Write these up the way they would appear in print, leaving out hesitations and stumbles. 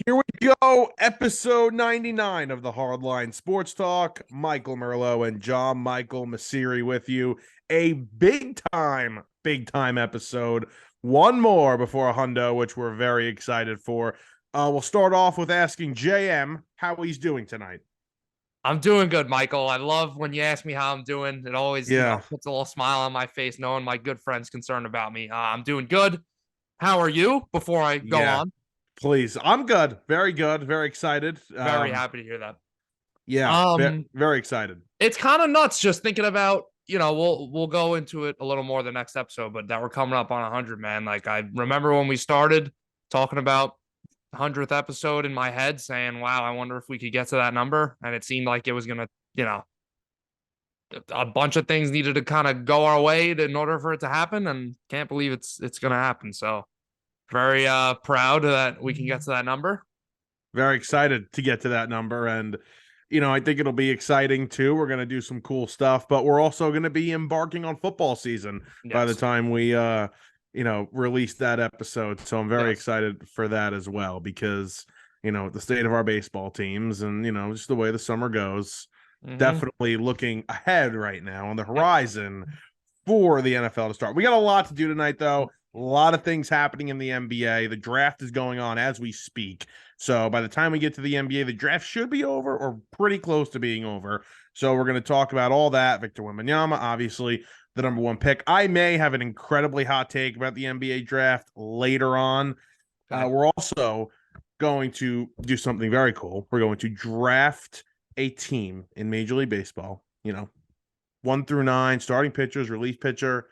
Here we go, episode 99 of the Hardline Sports Talk. Michael Merlo and John Michael Masiri with you. A big time episode. One more before a hundo, which we're very excited for. We'll start off with asking JM how he's doing tonight. I'm doing good, Michael. I love when you ask me how I'm doing. It always, Yeah, puts a little smile on my face knowing my good friend's concerned about me. I'm doing good. How are you before I go yeah. on? Please. I'm good. Very good. Very excited. Very happy to hear that. Yeah, Um, very excited. it's kind of nuts just thinking about, we'll go into it a little more the next episode, but that we're coming up on 100, man. Like I remember when we started talking about 100th episode in my head saying, wow, I wonder if we could get to that number. And it seemed like it was going to, a bunch of things needed to kind of go our way in order for it to happen, and can't believe it's going to happen. So very proud that we can get to that number. Very excited to get to that number. And, I think it'll be exciting too. We're going to do some cool stuff, but we're also going to be embarking on football season by the Yes. time we, release that episode. So I'm very Yes. excited for that as well because, the state of our baseball teams and, just the way the summer goes, Mm-hmm. definitely looking ahead right now on the horizon for the NFL to start. We got a lot to do tonight, though. A lot of things happening in the NBA. The draft is going on as we speak. So by the time we get to the NBA, the draft should be over or pretty close to being over. So we're going to talk about all that. Victor Wembanyama, obviously, the number one pick. I may have an incredibly hot take about the NBA draft later on. Okay. We're also going to do something very cool. We're going to draft a team in Major League Baseball, 1 through 9, starting pitchers, relief pitcher,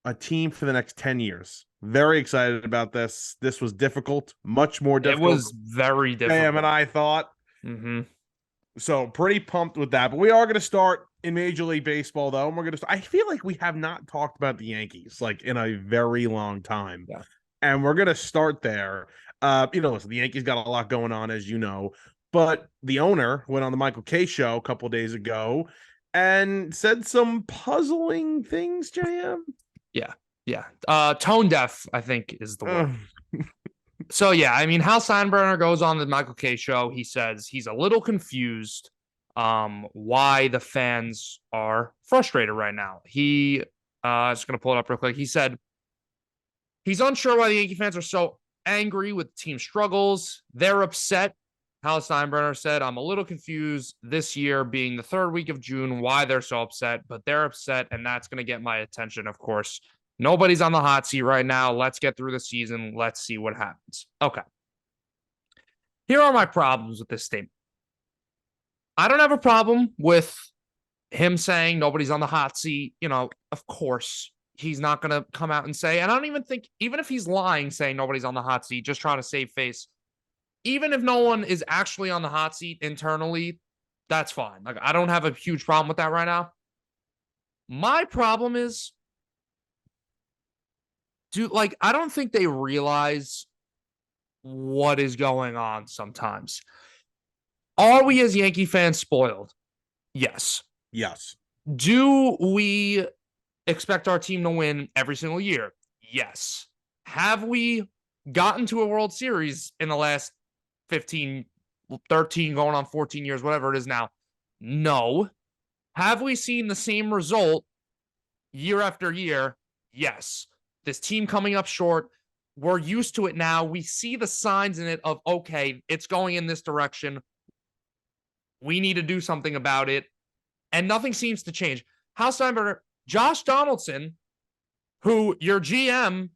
a team for the next 10 years. Very excited about this. This was difficult, much more It difficult was very than Sam difficult. and I thought. Mm-hmm. So pretty pumped with that. But we are going to start in Major League Baseball, though. And we're going to I feel like we have not talked about the Yankees like in a very long time. Yeah. And we're going to start there. Listen, the Yankees got a lot going on, as you know. But the owner went on the Michael Kay show a couple days ago and said some puzzling things, JM. Yeah. Yeah. Tone deaf, I think, is the word. Uh, So yeah, I mean, Hal Steinbrenner goes on the Michael Kay show. He says he's a little confused why the fans are frustrated right now. He just gonna pull it up real quick. He said he's unsure why the Yankee fans are so angry with team struggles. They're upset. Hal Steinbrenner said, I'm a little confused this year being the third week of June, why they're so upset, but they're upset, and that's going to get my attention, of course. Nobody's on the hot seat right now. Let's get through the season. Let's see what happens. Okay. Here are my problems with this statement. I don't have a problem with him saying nobody's on the hot seat. Of course, he's not going to come out and say, and I don't even think, even if he's lying, saying nobody's on the hot seat, just trying to save face, even if no one is actually on the hot seat internally, that's fine. Like, I don't have a huge problem with that right now. My problem is, I don't think they realize what is going on sometimes. Are we as Yankee fans spoiled? Yes. yes. Do we expect our team to win every single year? Yes. Have we gotten to a World Series in the last 15, 13, going on 14 years, whatever it is now? No. Have we seen the same result year after year? Yes. This team coming up short, we're used to it now. We see the signs in it of, okay, it's going in this direction. We need to do something about it. And nothing seems to change. Hal Steinbrenner, Josh Donaldson, who your GM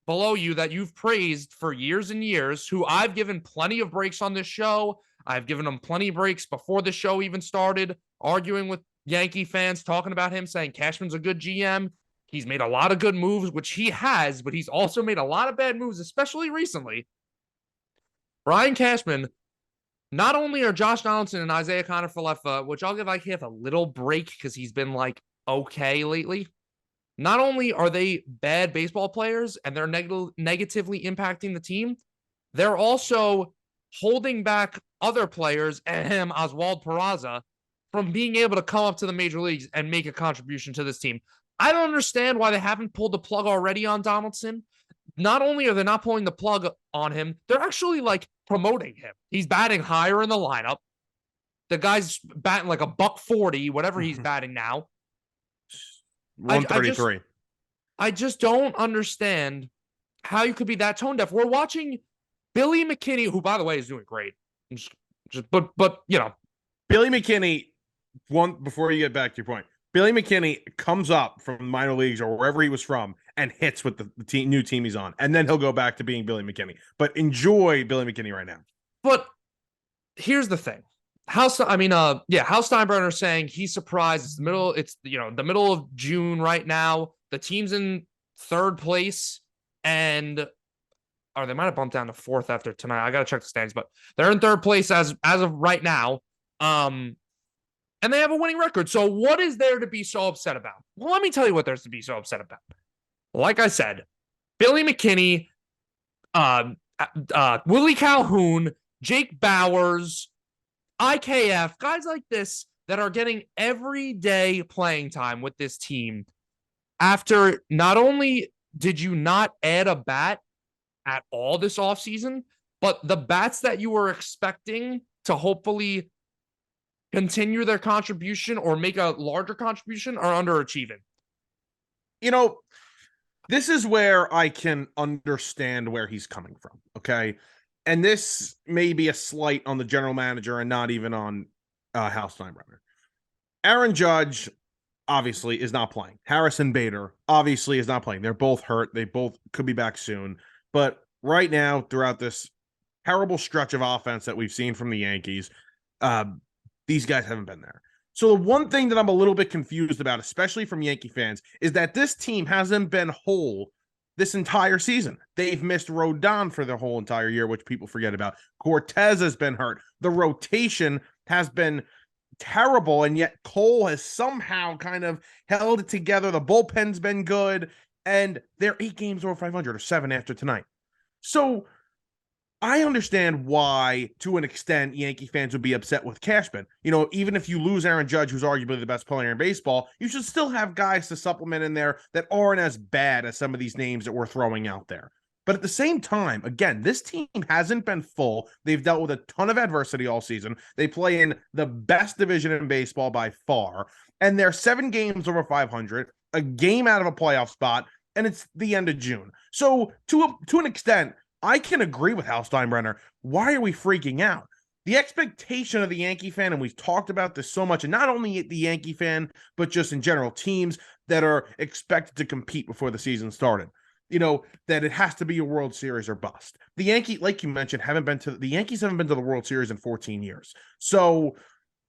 below you that you've praised for years and years, who I've given plenty of breaks on this show. I've given him plenty of breaks before the show even started, arguing with Yankee fans, talking about him, saying Cashman's a good GM. He's made a lot of good moves, which he has, but he's also made a lot of bad moves, especially recently. Brian Cashman, not only are Josh Donaldson and Isaiah Kiner-Falefa, which I'll give IKF a little break because he's been okay lately. Not only are they bad baseball players and they're negatively impacting the team, they're also holding back other players, Oswald Peraza, from being able to come up to the major leagues and make a contribution to this team. I don't understand why they haven't pulled the plug already on Donaldson. not only are they not pulling the plug on him, they're actually like promoting him. He's batting higher in the lineup. The guy's batting like a $140, whatever he's batting now. 133. I just don't understand how you could be that tone deaf. We're watching Billy McKinney, who, by the way, is doing great. But you know, Billy McKinney, before you get back to your point, Billy McKinney comes up from minor leagues or wherever he was from and hits with the new team he's on. And then he'll go back to being Billy McKinney. But enjoy Billy McKinney right now. But here's the thing. Hal Steinbrenner saying he's surprised. It's the middle of June right now. The team's in third place, or they might have bumped down to fourth after tonight. I gotta check the standings, but they're in third place as of right now. And they have a winning record. So what is there to be so upset about? Well, let me tell you what there's to be so upset about. Like I said, Billy McKinney, Willie Calhoun, Jake Bowers, IKF, guys like this that are getting everyday playing time with this team after not only did you not add a bat at all this offseason, but the bats that you were expecting to hopefully continue their contribution or make a larger contribution are underachieving. You know, this is where I can understand where he's coming from, okay? And this may be a slight on the general manager and not even on Hal Steinbrenner. Aaron Judge obviously is not playing. Harrison Bader obviously is not playing. They're both hurt. They both could be back soon. But right now, throughout this terrible stretch of offense that we've seen from the Yankees, these guys haven't been there. So the one thing that I'm a little bit confused about, especially from Yankee fans, is that this team hasn't been whole this entire season. They've missed Rodon for the whole entire year, which people forget about. Cortez has been hurt. The rotation has been terrible, and yet Cole has somehow kind of held it together. The bullpen's been good, and they're 8 games over 500 or 7 after tonight. So I understand why, to an extent, Yankee fans would be upset with Cashman. You know, even if you lose Aaron Judge, who's arguably the best player in baseball, you should still have guys to supplement in there that aren't as bad as some of these names that we're throwing out there. But at the same time, again, this team hasn't been full. They've dealt with a ton of adversity all season. They play in the best division in baseball by far, and they're 7 games over 500, a game out of a playoff spot, and it's the end of June. So to an extent, I can agree with Hal Steinbrenner. Why are we freaking out? The expectation of the Yankee fan, and we've talked about this so much, and not only the Yankee fan, but just in general, teams that are expected to compete before the season started, you know, that it has to be a World Series or bust. The Yankees, like you mentioned, the Yankees haven't been to the World Series in 14 years. So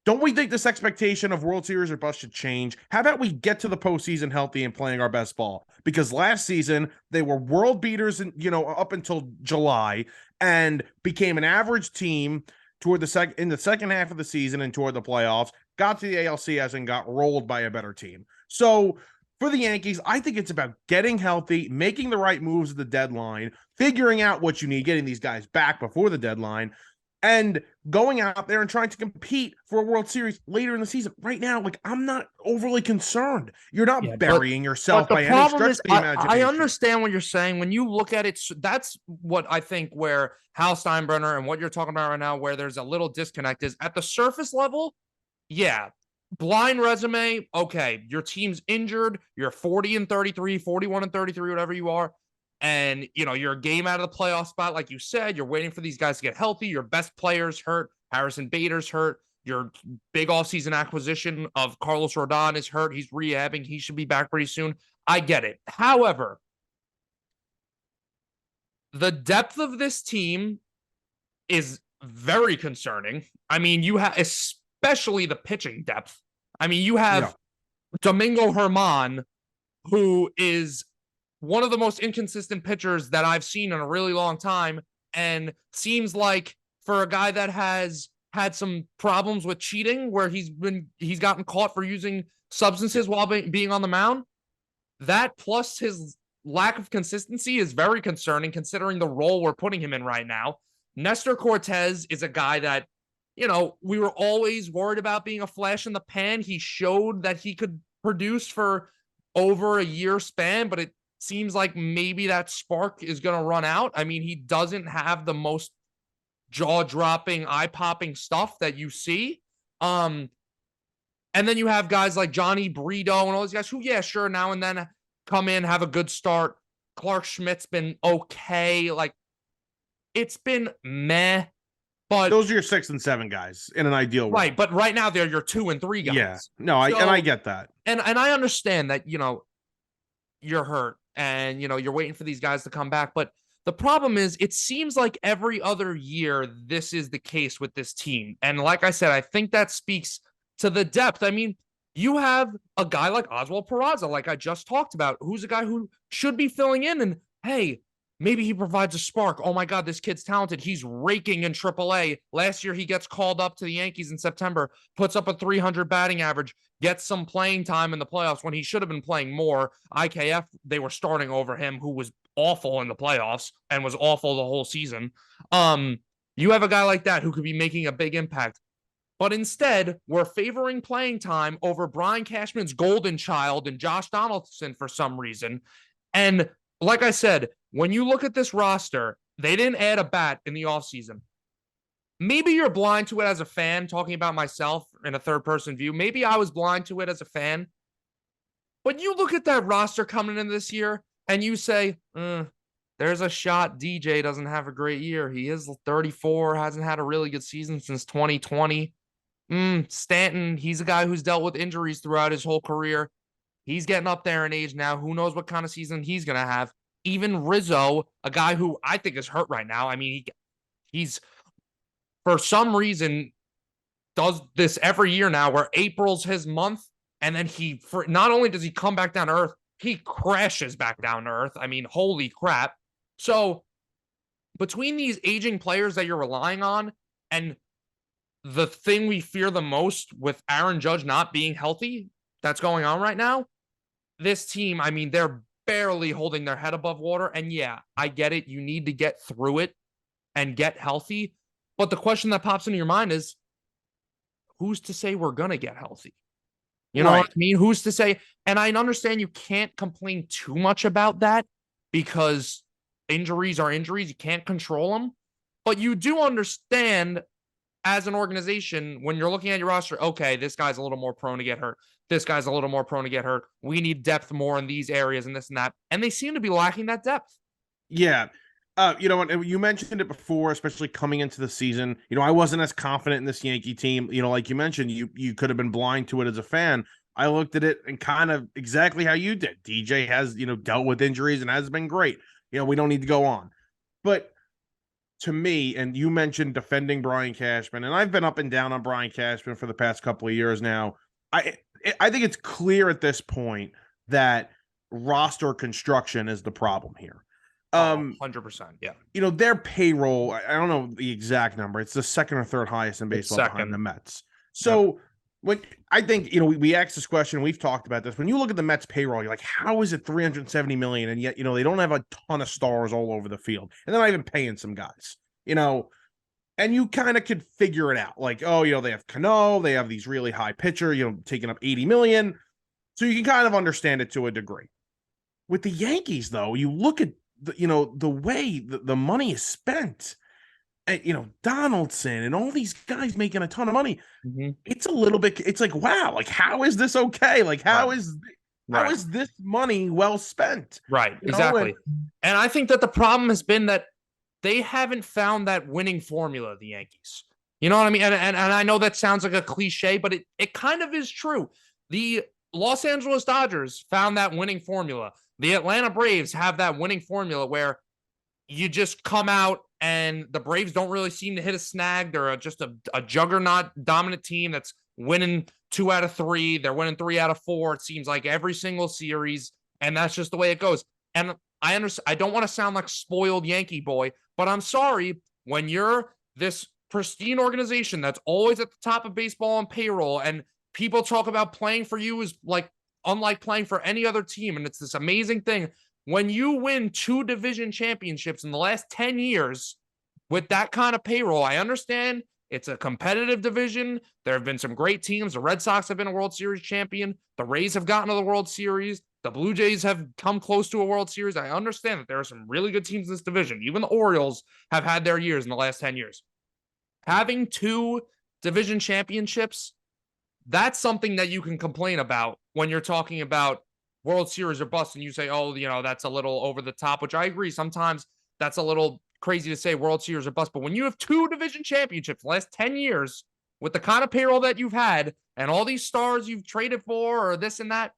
don't we think this expectation of World Series or bust should change? How about we get to the postseason healthy and playing our best ball? Because last season they were world beaters, up until July, and became an average team toward in the second half of the season and toward the playoffs. Got to the ALCS and got rolled by a better team. So for the Yankees, I think it's about getting healthy, making the right moves at the deadline, figuring out what you need, getting these guys back before the deadline, and going out there and trying to compete for a World Series later in the season. Right now, I'm not overly concerned. You're not burying yourself by any stretch of the imagination. I understand what you're saying. When you look at it, that's what I think where Hal Steinbrenner and what you're talking about right now, where there's a little disconnect, is at the surface level, yeah, blind resume, okay, your team's injured, you're 40-33, 41-33, whatever you are. And, you're a game out of the playoff spot. Like you said, you're waiting for these guys to get healthy. Your best player's hurt. Harrison Bader's hurt. Your big offseason acquisition of Carlos Rodon is hurt. He's rehabbing. He should be back pretty soon. I get it. However, the depth of this team is very concerning. I mean, you have, especially the pitching depth. I mean, you have Domingo Germán, who is one of the most inconsistent pitchers that I've seen in a really long time, and seems like for a guy that has had some problems with cheating, where he's gotten caught for using substances while being on the mound, that plus his lack of consistency is very concerning considering the role we're putting him in right now. Nestor Cortez is a guy that, we were always worried about being a flash in the pan. He showed that he could produce for over a year span, but it seems like maybe that spark is going to run out. I mean, he doesn't have the most jaw-dropping, eye-popping stuff that you see. And then you have guys like Johnny Brito and all these guys who, yeah, sure, now and then come in, have a good start. Clark Schmidt's been okay. Like, it's been meh. But those are your 6 and 7 guys in an ideal world. Right, but right now they're your 2 and 3 guys. Yeah. No, I get that. And I understand that, you're hurt and, you're waiting for these guys to come back. But the problem is it seems like every other year this is the case with this team. And like I said, I think that speaks to the depth. I mean, you have a guy like Oswald Peraza, like I just talked about, who's a guy who should be filling in. And hey, maybe he provides a spark. Oh my God, this kid's talented. He's raking in AAA. Last year, he gets called up to the Yankees in September, puts up a 300 batting average, gets some playing time in the playoffs when he should have been playing more. IKF, they were starting over him, who was awful in the playoffs and was awful the whole season. You have a guy like that who could be making a big impact. But instead, we're favoring playing time over Brian Cashman's golden child and Josh Donaldson for some reason. And like I said, when you look at this roster, they didn't add a bat in the offseason. Maybe you're blind to it as a fan, talking about myself in a third-person view. Maybe I was blind to it as a fan. But you look at that roster coming in this year, and you say, there's a shot DJ doesn't have a great year. He is 34, hasn't had a really good season since 2020. Stanton, he's a guy who's dealt with injuries throughout his whole career. He's getting up there in age now. Who knows what kind of season he's going to have. Even Rizzo, a guy who I think is hurt right now. I mean, he's for some reason does this every year now where April's his month. And then not only does he come back down to earth, he crashes back down to earth. I mean, holy crap. So between these aging players that you're relying on and the thing we fear the most with Aaron Judge not being healthy that's going on right now, this team, I mean, they're barely holding their head above water. And yeah, I get it. You need to get through it and get healthy. But the question that pops into your mind is, who's to say we're going to get healthy? You know what I mean? Who's to say? And I understand you can't complain too much about that because injuries are injuries. You can't control them. But you do understand as an organization, when you're looking at your roster, okay, this guy's a little more prone to get hurt. This guy's a little more prone to get hurt. We need depth more in these areas and this and that. And they seem to be lacking that depth. Yeah. You mentioned it before, especially coming into the season. I wasn't as confident in this Yankee team. Like you mentioned, you could have been blind to it as a fan. I looked at it and kind of exactly how you did. DJ has, dealt with injuries and has been great. We don't need to go on. But to me, and you mentioned defending Brian Cashman, and I've been up and down on Brian Cashman for the past couple of years now. I think it's clear at this point that roster construction is the problem here. 100%. Yeah. Their payroll, I don't know the exact number. It's the second or third highest in baseball behind the Mets. So when I think, we asked this question, we've talked about this. When you look at the Mets payroll, you're like, how is it $370 million? And yet, they don't have a ton of stars all over the field. And they're not even paying some guys, and you kind of could figure it out. Like, they have Cano, they have these really high pitcher, taking up $80 million. So you can kind of understand it to a degree. With the Yankees, though, you look at the way the money is spent. And, Donaldson and all these guys making a ton of money. Mm-hmm. It's a little bit, it's like, wow, like, how is this okay? Like, how is this money well spent? Right. Exactly. And I think that the problem has been that they haven't found that winning formula, the Yankees. You know what I mean? And I know that sounds like a cliche, but it kind of is true. The Los Angeles Dodgers found that winning formula. The Atlanta Braves have that winning formula where you just come out and the Braves don't really seem to hit a snag. They're just a juggernaut dominant team that's winning 2 out of 3. They're winning 3 out of 4. It seems like every single series. And that's just the way it goes. And I understand. I don't want to sound like spoiled Yankee boy, but I'm sorry, when you're this pristine organization that's always at the top of baseball on payroll and people talk about playing for you is like unlike playing for any other team. And it's this amazing thing. When you win 2 division championships in the last 10 years with that kind of payroll, I understand It's a competitive division. There have been some great teams. The Red Sox have been a World Series champion. The Rays have gotten to the World Series. The Blue Jays have come close to a World Series. I understand that there are some really good teams in this division. Even the Orioles have had their years in the last 10 years. Having 2 division championships, that's something that you can complain about when you're talking about World Series or bust, and you say, oh, that's a little over the top, which I agree. Sometimes that's a little crazy to say World Series or bust. But when you have 2 division championships the last 10 years with the kind of payroll that you've had and all these stars you've traded for or this and that,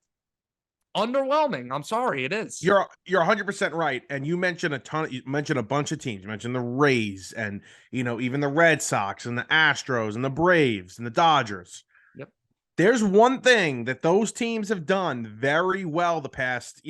underwhelming. I'm sorry, it is. You're 100% right. And you mentioned you mentioned a bunch of teams. You mentioned the Rays and, even the Red Sox and the Astros and the Braves and the Dodgers. Yep. There's one thing that those teams have done very well the past,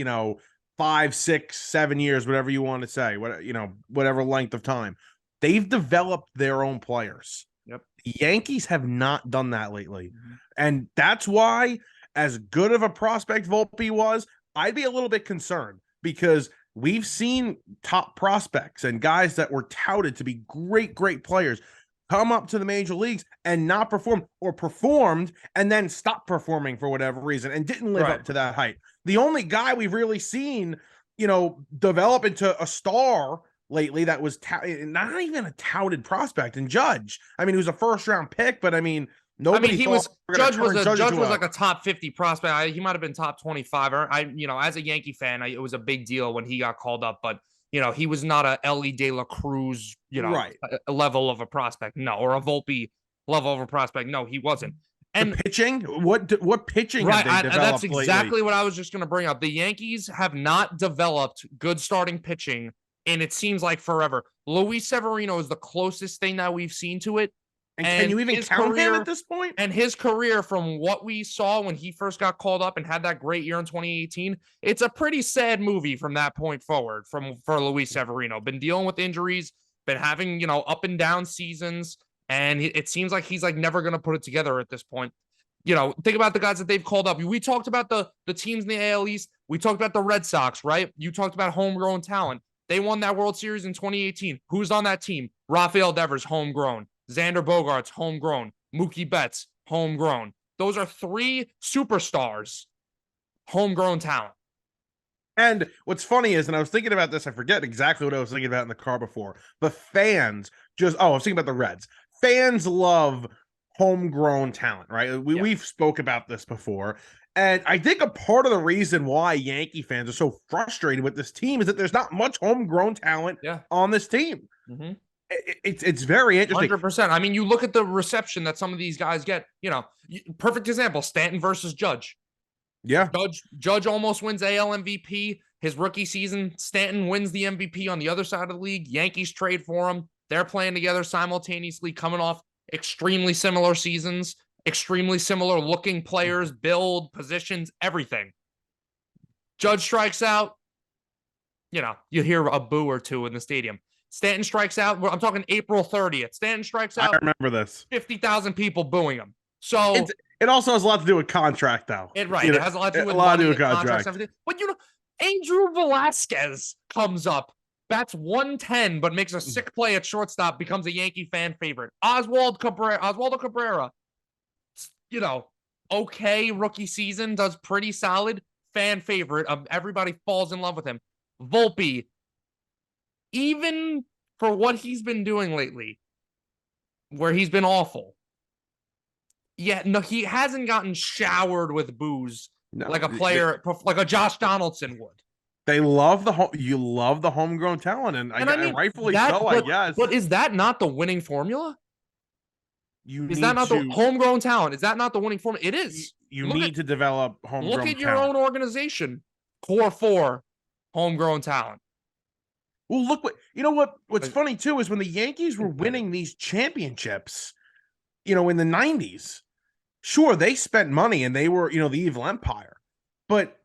5, 6, 7 years, whatever you want to say, whatever length of time. They've developed their own players. Yep. The Yankees have not done that lately. Mm-hmm. And that's why, as good of a prospect Volpe was, I'd be a little bit concerned because we've seen top prospects and guys that were touted to be great, great players come up to the major leagues and not perform, or performed and then stop performing for whatever reason and didn't live up to that height. The only guy we've really seen, develop into a star lately that was not even a touted prospect, and Judge. I mean, he was a first-round pick, but nobody Judge was like a top 50 prospect. He might have been top 25. As a Yankee fan, it was a big deal when he got called up, but he was not a Ellie De La Cruz, right, a level of a prospect. No, or a Volpe level of a prospect. No, he wasn't. And the pitching, what pitching right, have they developed that's exactly lately? what I was just going to bring up. The Yankees have not developed good starting pitching, and it seems like forever. Luis Severino is the closest thing that we've seen to it. And can you even count him at this point? And his career, from what we saw when he first got called up and had that great year in 2018, it's a pretty sad movie from that point forward for Luis Severino. Been dealing with injuries, been having, up and down seasons, and it seems like he's never going to put it together at this point. Think about the guys that they've called up. We talked about the teams in the AL East. We talked about the Red Sox, right? You talked about homegrown talent. They won that World Series in 2018. Who's on that team? Rafael Devers, homegrown. Xander Bogaerts, homegrown. Mookie Betts, homegrown. Those are 3 superstars, homegrown talent. And what's funny is, and I was thinking about this, I forget exactly what I was thinking about in the car before, but fans I was thinking about the Reds. Fans love homegrown talent, right? We've spoke about this before. And I think a part of the reason why Yankee fans are so frustrated with this team is that there's not much homegrown talent on this team. Mm-hmm. It's very interesting. 100%. I mean, you look at the reception that some of these guys get. Perfect example: Stanton versus Judge. Yeah, Judge almost wins AL MVP his rookie season. Stanton wins the MVP on the other side of the league. Yankees trade for him. They're playing together simultaneously, coming off extremely similar seasons, extremely similar looking players, build, positions, everything. Judge strikes out. You hear a boo or two in the stadium. Stanton strikes out. I'm talking April 30th. Stanton strikes out. I remember this. 50,000 people booing him. So it also has a lot to do with contract, though. It has a lot to do with money, contracts, everything. But Andrew Velasquez comes up, bats 110, but makes a sick play at shortstop, becomes a Yankee fan favorite. Oswaldo Cabrera, okay rookie season, does pretty solid, fan favorite. Everybody falls in love with him. Volpe, even for what he's been doing lately, where he's been awful. Yeah, no, he hasn't gotten showered with boos like a player, like a Josh Donaldson would. They love you love the homegrown talent, and I mean, rightfully so, I guess. But is that not the winning formula? Is that not the homegrown talent? Is that not the winning formula? It is. You need to develop homegrown talent. Look at your own organization. Core 4, homegrown talent. Well, what's funny too is when the Yankees were winning these championships, in the 90s, sure, they spent money and they were, the evil empire, but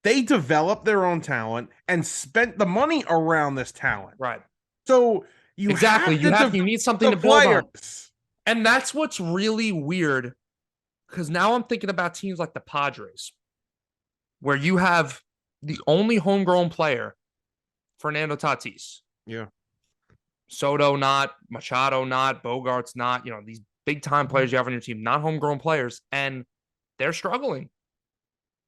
they developed their own talent and spent the money around this talent. Right. So you need something to build on. And that's what's really weird, because now I'm thinking about teams like the Padres, where you have the only homegrown player, Fernando Tatis. Yeah. Soto not, Machado not, Bogart's not, these big time players you have on your team, not homegrown players, and they're struggling.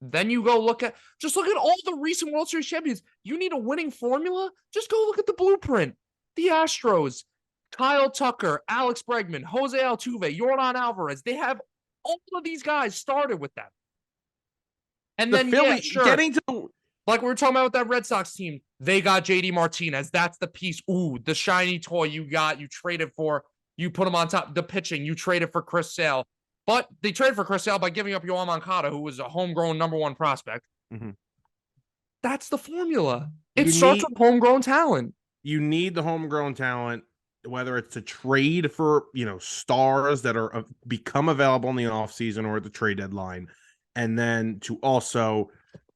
Then you go look at all the recent World Series champions. You need a winning formula? Just go look at the blueprint. The Astros, Kyle Tucker, Alex Bregman, Jose Altuve, Yordan Alvarez. They have all of these guys started with them. And The then, Philly sure. getting to Like we were talking about with that Red Sox team, they got JD Martinez. That's the piece. Ooh, the shiny toy you traded for, you put him on top. The pitching, you traded for Chris Sale. But they traded for Chris Sale by giving up Yoan Moncada, who was a homegrown #1 prospect. Mm-hmm. That's the formula. It starts with homegrown talent. You need the homegrown talent, whether it's to trade for, stars that are become available in the offseason or at the trade deadline, and then to also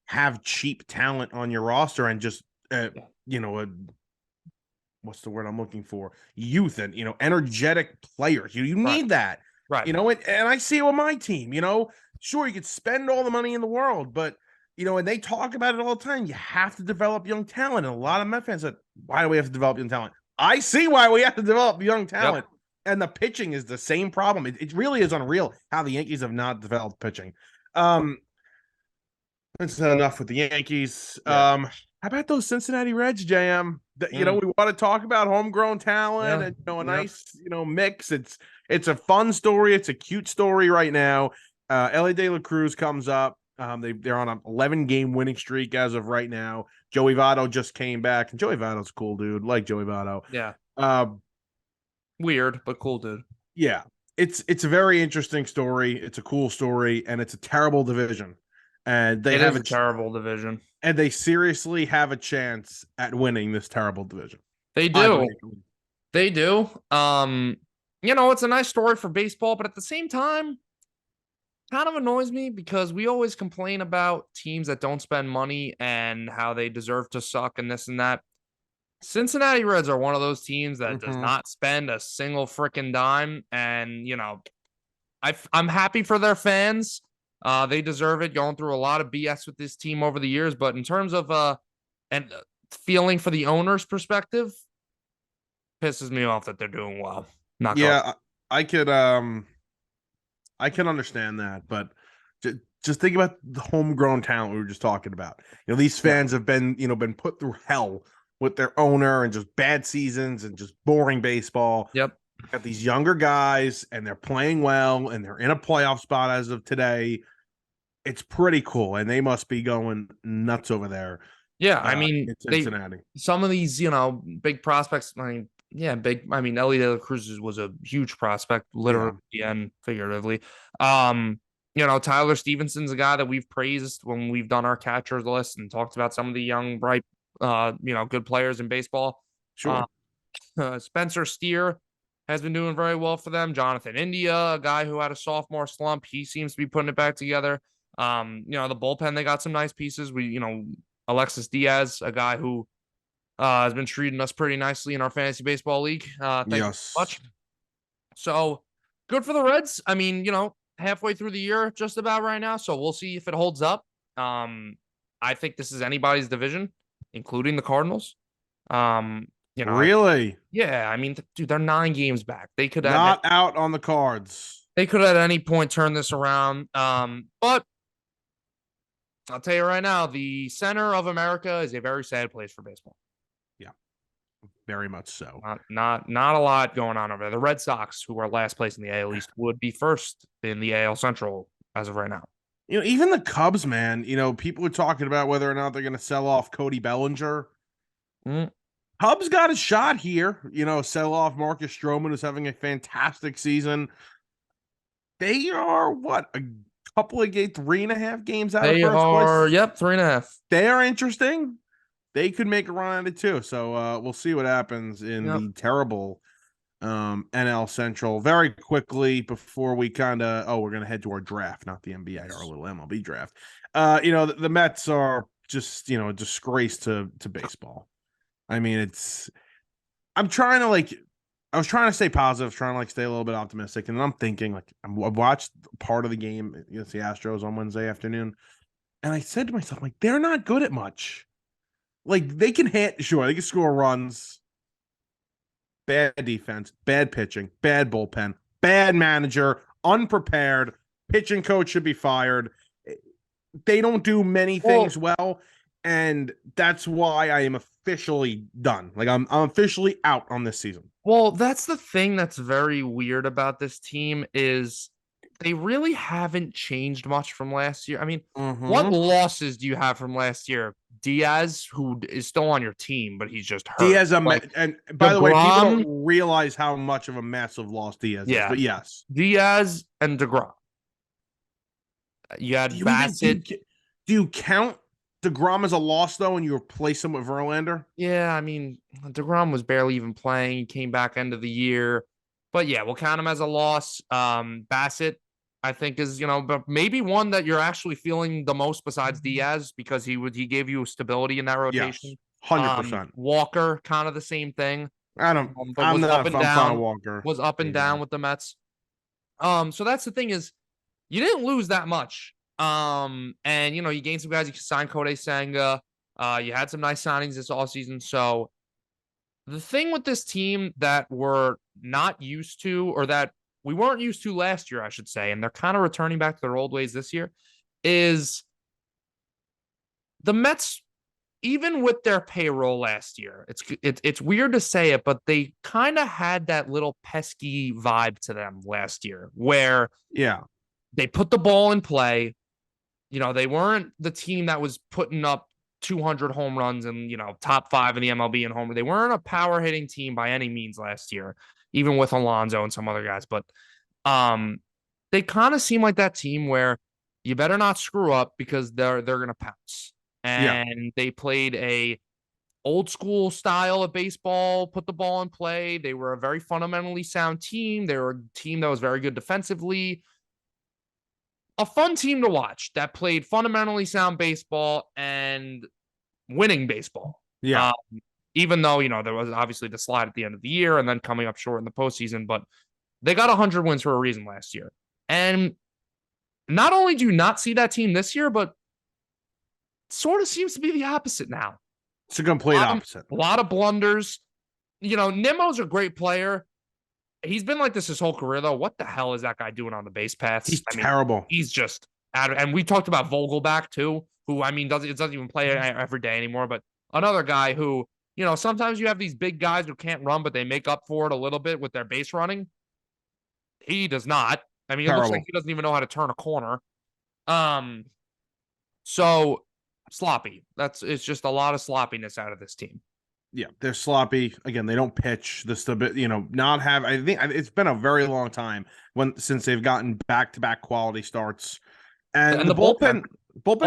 have cheap talent on your roster and just, what's the word I'm looking for? Youth and, energetic players. You need that. Right. And I see it with my team, sure, you could spend all the money in the world, but, and they talk about it all the time. You have to develop young talent. And a lot of Met fans said, why do we have to develop young talent? I see why we have to develop young talent. Yep. And the pitching is the same problem. It really is unreal how the Yankees have not developed pitching. That's enough with the Yankees. Yeah. How about those Cincinnati Reds, JM? We want to talk about homegrown talent and a nice, mix. It's a fun story. It's a cute story right now. Ellie De La Cruz comes up. They're on an 11-game winning streak as of right now. Joey Votto just came back, and Joey Votto's a cool dude. Like Joey Votto. Yeah. Weird, but cool dude. Yeah. It's a very interesting story. It's a cool story, and it's a terrible division. And they have a terrible division. And they seriously have a chance at winning this terrible division. They do. They do. It's a nice story for baseball, but at the same time, kind of annoys me because we always complain about teams that don't spend money and how they deserve to suck and this and that. Cincinnati Reds are one of those teams that does not spend a single freaking dime. And, I'm happy for their fans. They deserve it, going through a lot of BS with this team over the years. But in terms of and feeling for the owner's perspective, pisses me off that they're doing well. I can understand that, but just think about the homegrown talent we were just talking about. These fans have been put through hell with their owner and just bad seasons and just boring baseball. Yep. Got these younger guys and they're playing well and they're in a playoff spot as of today. It's pretty cool, and they must be going nuts over there. Yeah, in Cincinnati. Some of these, big prospects. Ellie De La Cruz was a huge prospect, literally and figuratively. Tyler Stevenson's a guy that we've praised when we've done our catchers list and talked about some of the young, bright, good players in baseball. Sure. Spencer Steer has been doing very well for them. Jonathan India, a guy who had a sophomore slump, he seems to be putting it back together. The bullpen, they got some nice pieces. Alexis Diaz, a guy who has been treating us pretty nicely in our fantasy baseball league. Thank you so much. So good for the Reds. Halfway through the year, just about right now. So we'll see if it holds up. I think this is anybody's division, including the Cardinals. Really? Yeah. Dude, they're 9 games back. They could not out on the cards. They could at any point turn this around. But I'll tell you right now, the center of America is a very sad place for baseball. Yeah, very much so. Not a lot going on over there. The Red Sox, who are last place in the AL East, would be first in the AL Central as of right now. Even the Cubs, man. People are talking about whether or not they're going to sell off Cody Bellinger. Cubs got a shot here. Sell off Marcus Stroman, who's having a fantastic season. They are a couple of 3.5 games out of first place. Yep, 3.5. They are interesting. They could make a run at it too. So we'll see what happens in the terrible NL Central. Very quickly before we we're going to head to our draft, not the NBA, our little MLB draft. The Mets are just, a disgrace to baseball. I was trying to stay positive, trying to stay a little bit optimistic. And I'm thinking I watched part of the game against the Astros on Wednesday afternoon. And I said to myself, they're not good at much. They can hit, sure, they can score runs. bad defense, bad pitching, bad bullpen, bad manager, unprepared. Pitching coach should be fired. They don't do many things well, and that's why I am officially done. Like I'm officially out on this season. Well, that's the thing that's very weird about this team is they really haven't changed much from last year. I mean, what losses do you have from last year? Diaz, who is still on your team, but he's just hurt. Diaz, Like, and by the way, people DeGrom, don't realize how much of a massive loss Diaz is. But yes, Diaz and DeGrom. You had Bassett. Do you count DeGrom as a loss though, when you replace him with Verlander? Yeah, I mean, DeGrom was barely even playing. He came back end of the year, but yeah, we'll count him as a loss. Bassett, I think, is but maybe one that you're actually feeling the most besides Diaz because he gave you stability in that rotation. Yes, 100%. Walker, kind of the same thing. I'm fine with Walker. Was up and down with the Mets. So that's the thing is, you didn't lose that much. And you gained some guys. You signed Kodai Senga. You had some nice signings this offseason. So the thing with this team that we're not used to, or that we weren't used to last year, I should say, and they're kind of returning back to their old ways this year, is the Mets, even with their payroll last year, it's weird to say it, but they kind of had that little pesky vibe to them last year where they put the ball in play. They weren't the team that was putting up 200 home runs and, top 5 in the MLB in homer. They weren't a power hitting team by any means last year, even with Alonso and some other guys. But they kind of seem like that team where you better not screw up because they're going to pounce. And they played a old school style of baseball, put the ball in play. They were a very fundamentally sound team. They were a team that was very good defensively. A fun team to watch that played fundamentally sound baseball and winning baseball. Yeah. Even though, there was obviously the slide at the end of the year and then coming up short in the postseason, but they got 100 wins for a reason last year. And not only do you not see that team this year, but sort of seems to be the opposite now. It's a complete opposite. A lot of blunders. Nimmo's a great player. He's been like this his whole career, though. What the hell is that guy doing on the base paths? He's terrible. He's just out of, and we talked about Vogelback too, who doesn't even play every day anymore. But another guy who, sometimes you have these big guys who can't run, but they make up for it a little bit with their base running. He does not. I mean, it looks like he doesn't even know how to turn a corner. So sloppy. It's just a lot of sloppiness out of this team. Yeah, they're sloppy. Again, they don't pitch. I think it's been a very long time since they've gotten back-to-back quality starts. And the bullpen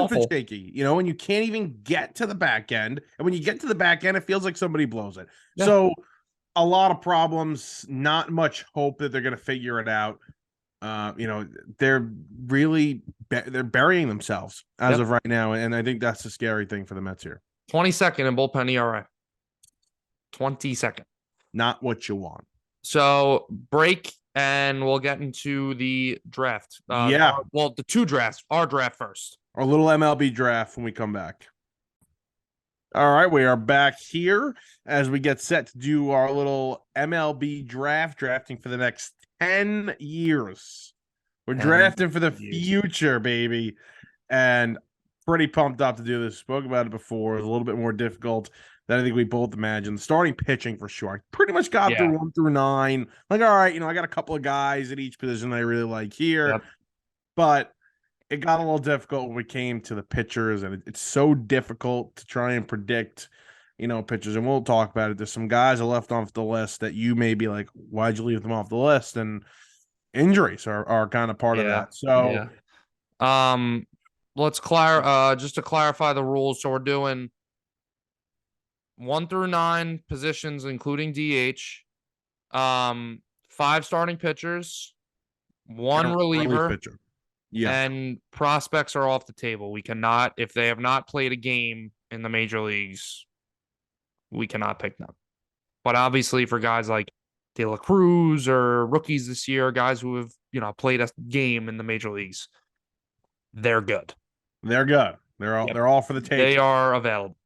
for shaky, and you can't even get to the back end. And when you get to the back end, it feels like somebody blows it. Yeah. So a lot of problems, not much hope that they're going to figure it out. They're burying themselves as of right now. And I think that's the scary thing for the Mets here. 22nd in bullpen ERA. 22nd. Not what you want. So break, and we'll get into the draft. The two drafts. Our draft first. Our little MLB draft when we come back. All right, we are back here as we get set to do our little MLB drafting for the next 10 years. We're drafting for the future, baby. And pretty pumped up to do this. Spoke about it before. It was a little bit more difficult than I think we both imagined. Starting pitching for sure. I pretty much got through 1 through 9. Like, all right, I got a couple of guys at each position I really like here. But it got a little difficult when we came to the pitchers, and it's so difficult to try and predict, pitchers. And we'll talk about it. There's some guys I left off the list that you may be like, why'd you leave them off the list? And injuries are kind of part of that. So, let's just to clarify the rules. So we're doing 1 through 9 positions, including DH. 5 starting pitchers, 1 reliever pitcher. And prospects are off the table. We cannot, if they have not played a game in the major leagues, we cannot pick them. But obviously for guys like De La Cruz or rookies this year, guys who have, played a game in the major leagues, they're good. They're good. They're all for the table. They are available.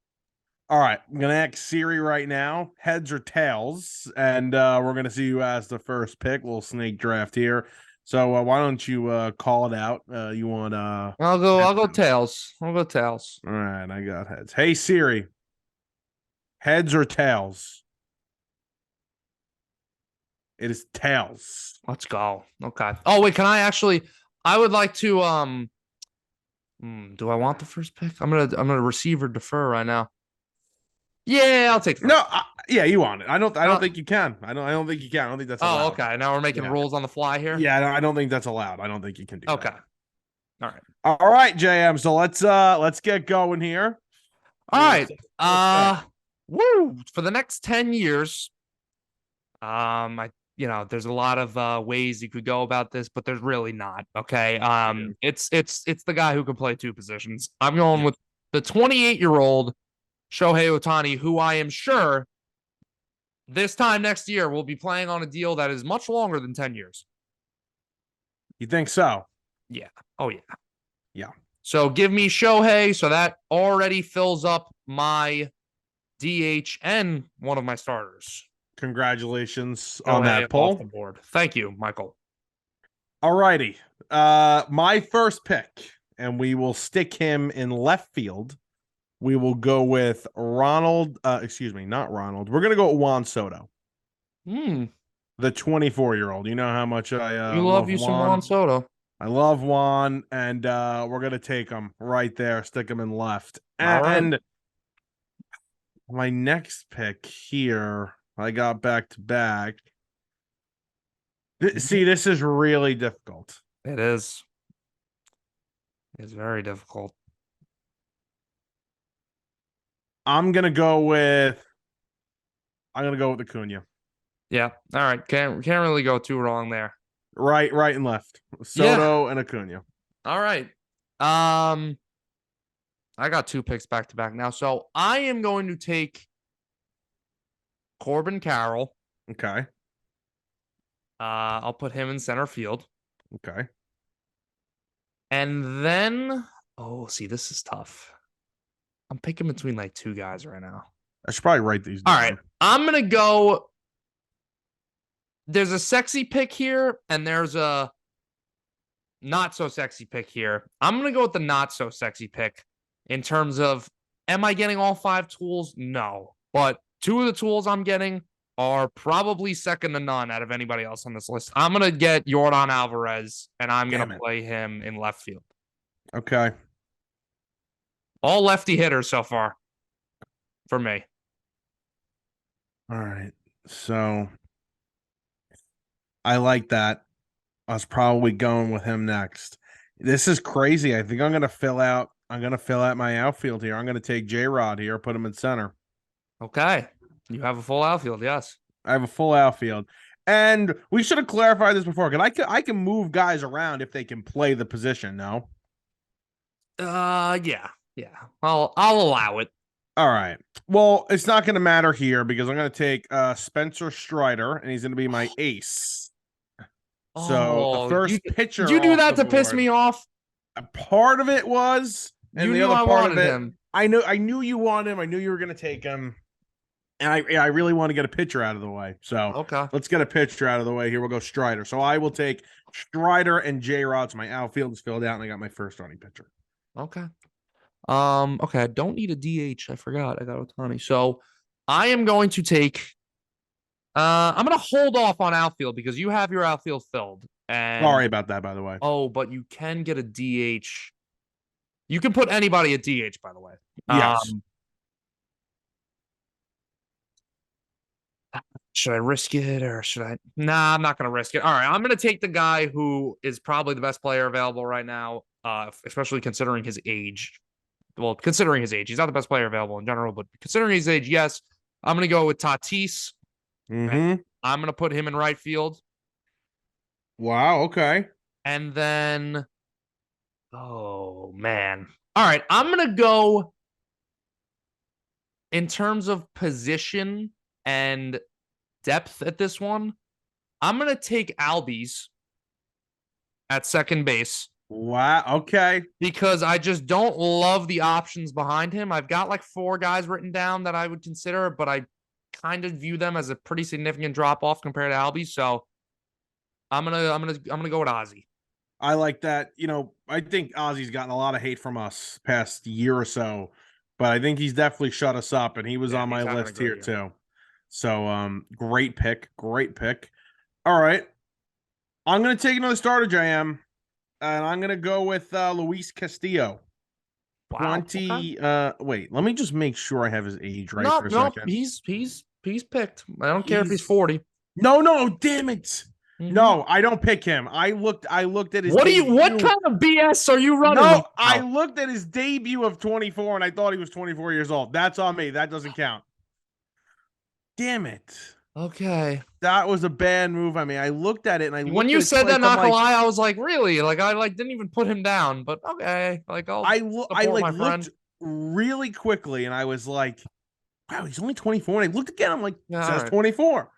All right, I'm gonna ask Siri right now, heads or tails, and we're gonna see who has the first pick. Little snake draft here. So why don't you call it out? You want I'll go tails. I'll go tails. All right, I got heads. Hey Siri, heads or tails? It is tails. Let's go. Okay. Oh wait, can I actually? I would like to. Do I want the first pick? I'm gonna receive or defer right now. Yeah, I'll take first. No, yeah, you want it. I don't Uh, think you can. I don't think you can. I don't think that's Oh, allowed. okay. Now we're making Yeah. rules on the fly here. Yeah, I don't think that's allowed. I don't think you can do Okay. that. All right. All right, JM. So let's get going here. All right. Okay. Woo! For the next 10 years, there's a lot of ways you could go about this, but there's really not. Okay. It's the guy who can play two positions. I'm going with the 28-year-old Shohei Ohtani, who I am sure this time next year will be playing on a deal that is much longer than 10 years. You think so? Yeah. Oh, yeah. Yeah. So give me Shohei. So that already fills up my DH and one of my starters. Congratulations Shohei on that off poll. the board. Thank you, Michael. All righty. My first pick, and we will stick him in left field. We will go with Ronald. Excuse me, not Ronald. We're gonna go with Juan Soto, the 24-year-old. You know how much I You love you some Juan Soto. I love Juan, and we're gonna take him right there, stick him in left. All right. And my next pick here, I got back to back. See, this is really difficult. It is. It's very difficult. I'm gonna go with Acuna. Yeah. All right. Can't really go too wrong there. Right and left. Soto and Acuna. All right. I got two picks back to back now. So I am going to take Corbin Carroll. Okay. I'll put him in center field. Okay. And then, see, this is tough. I'm picking between like two guys right now. I should probably write these down. All right. I'm going to go. There's a sexy pick here, and there's a not so sexy pick here. I'm going to go with the not so sexy pick in terms of, am I getting all five tools? No. But two of the tools I'm getting are probably second to none out of anybody else on this list. I'm going to get Yordan Alvarez, and I'm going to play him in left field. Okay. All lefty hitters so far for me. All right. So I like that. I was probably going with him next. This is crazy. I think I'm gonna fill out my outfield here. I'm gonna take J-Rod here, put him in center. Okay. You have a full outfield, yes. I have a full outfield. And we should have clarified this before, because I can move guys around if they can play the position, no? Yeah. I'll allow it. All right. Well, it's not going to matter here because I'm going to take Spencer Strider, and he's going to be my ace. So the first pitcher. Did you do that to piss me off? A part of it was, and the other part of it, him. I knew you wanted him. I knew you were going to take him, and I really want to get a pitcher out of the way. So okay, let's get a pitcher out of the way here. We'll go Strider. So I will take Strider and J-Rod. So my outfield is filled out, and I got my first starting pitcher. Okay. Okay, I don't need a DH. I forgot. I got Ohtani. So I am going to take I'm gonna hold off on outfield because you have your outfield filled. And sorry about that, by the way. Oh, but you can get a DH. You can put anybody at DH, by the way. Yes. Should I risk it or should I? Nah, I'm not going to risk it. All right, I'm going to take the guy who is probably the best player available right now, especially considering his age. Well, considering his age, he's not the best player available in general, but considering his age, yes, I'm going to go with Tatis. Mm-hmm. I'm going to put him in right field. Wow. Okay. And then, oh man, all right, I'm going to go in terms of position and depth at this one. I'm going to take Albies at second base Wow. Okay. because I just don't love the options behind him. I've got like 4 guys written down that I would consider, but I kind of view them as a pretty significant drop off compared to Albie. So I'm gonna go with Ozzy. I like that. I think Ozzy's gotten a lot of hate from us past year or so, but I think he's definitely shut us up, and he was Yeah, on my he's having a list great here year. too. So, great pick. Great pick. All right. I'm going to take another starter, JM, and I'm going to go with Luis Castillo. Wow. Okay. 20 wait, let me just make sure I have his age right No, for a no, second. he's picked. I don't care if he's He's 40. No, damn it. Mhm. No, I don't pick him. I looked at his What debut. kind of BS are you running No, right I now? looked at his debut of 24 and I thought he was 24 years old. That's on me. That doesn't count. Damn it. Okay. That was a bad move. I mean, I looked at it and I When looked at you it said twice. that, I'm not gonna like, lie, I was like, really? Like I like didn't even put him down, but okay. Like I'll I support like my looked friend. really quickly and I was like, wow, he's only 24. And I looked again. I'm like, Yeah, it all says right. 24.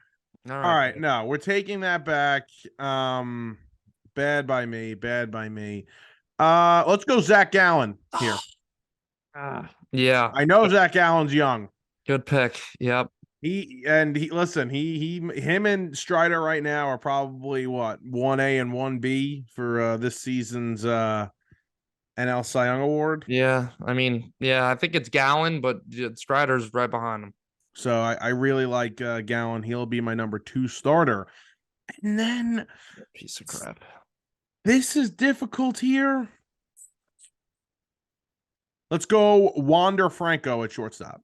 All All right, right, buddy. no, we're taking that back. Bad by me, bad by me. Let's go Zach Gallen here. Yeah. I know Zach Allen's young. Good pick. Yep. He listen, him and Strider right now are probably what 1A and 1B for this season's NL Cy Young Award. Yeah. I mean, yeah, I think it's Gowan, but Strider's right behind him. So I really like Gallen. He'll be my number 2 starter. And then Piece of crap. this is difficult here. Let's go Wander Franco at shortstop.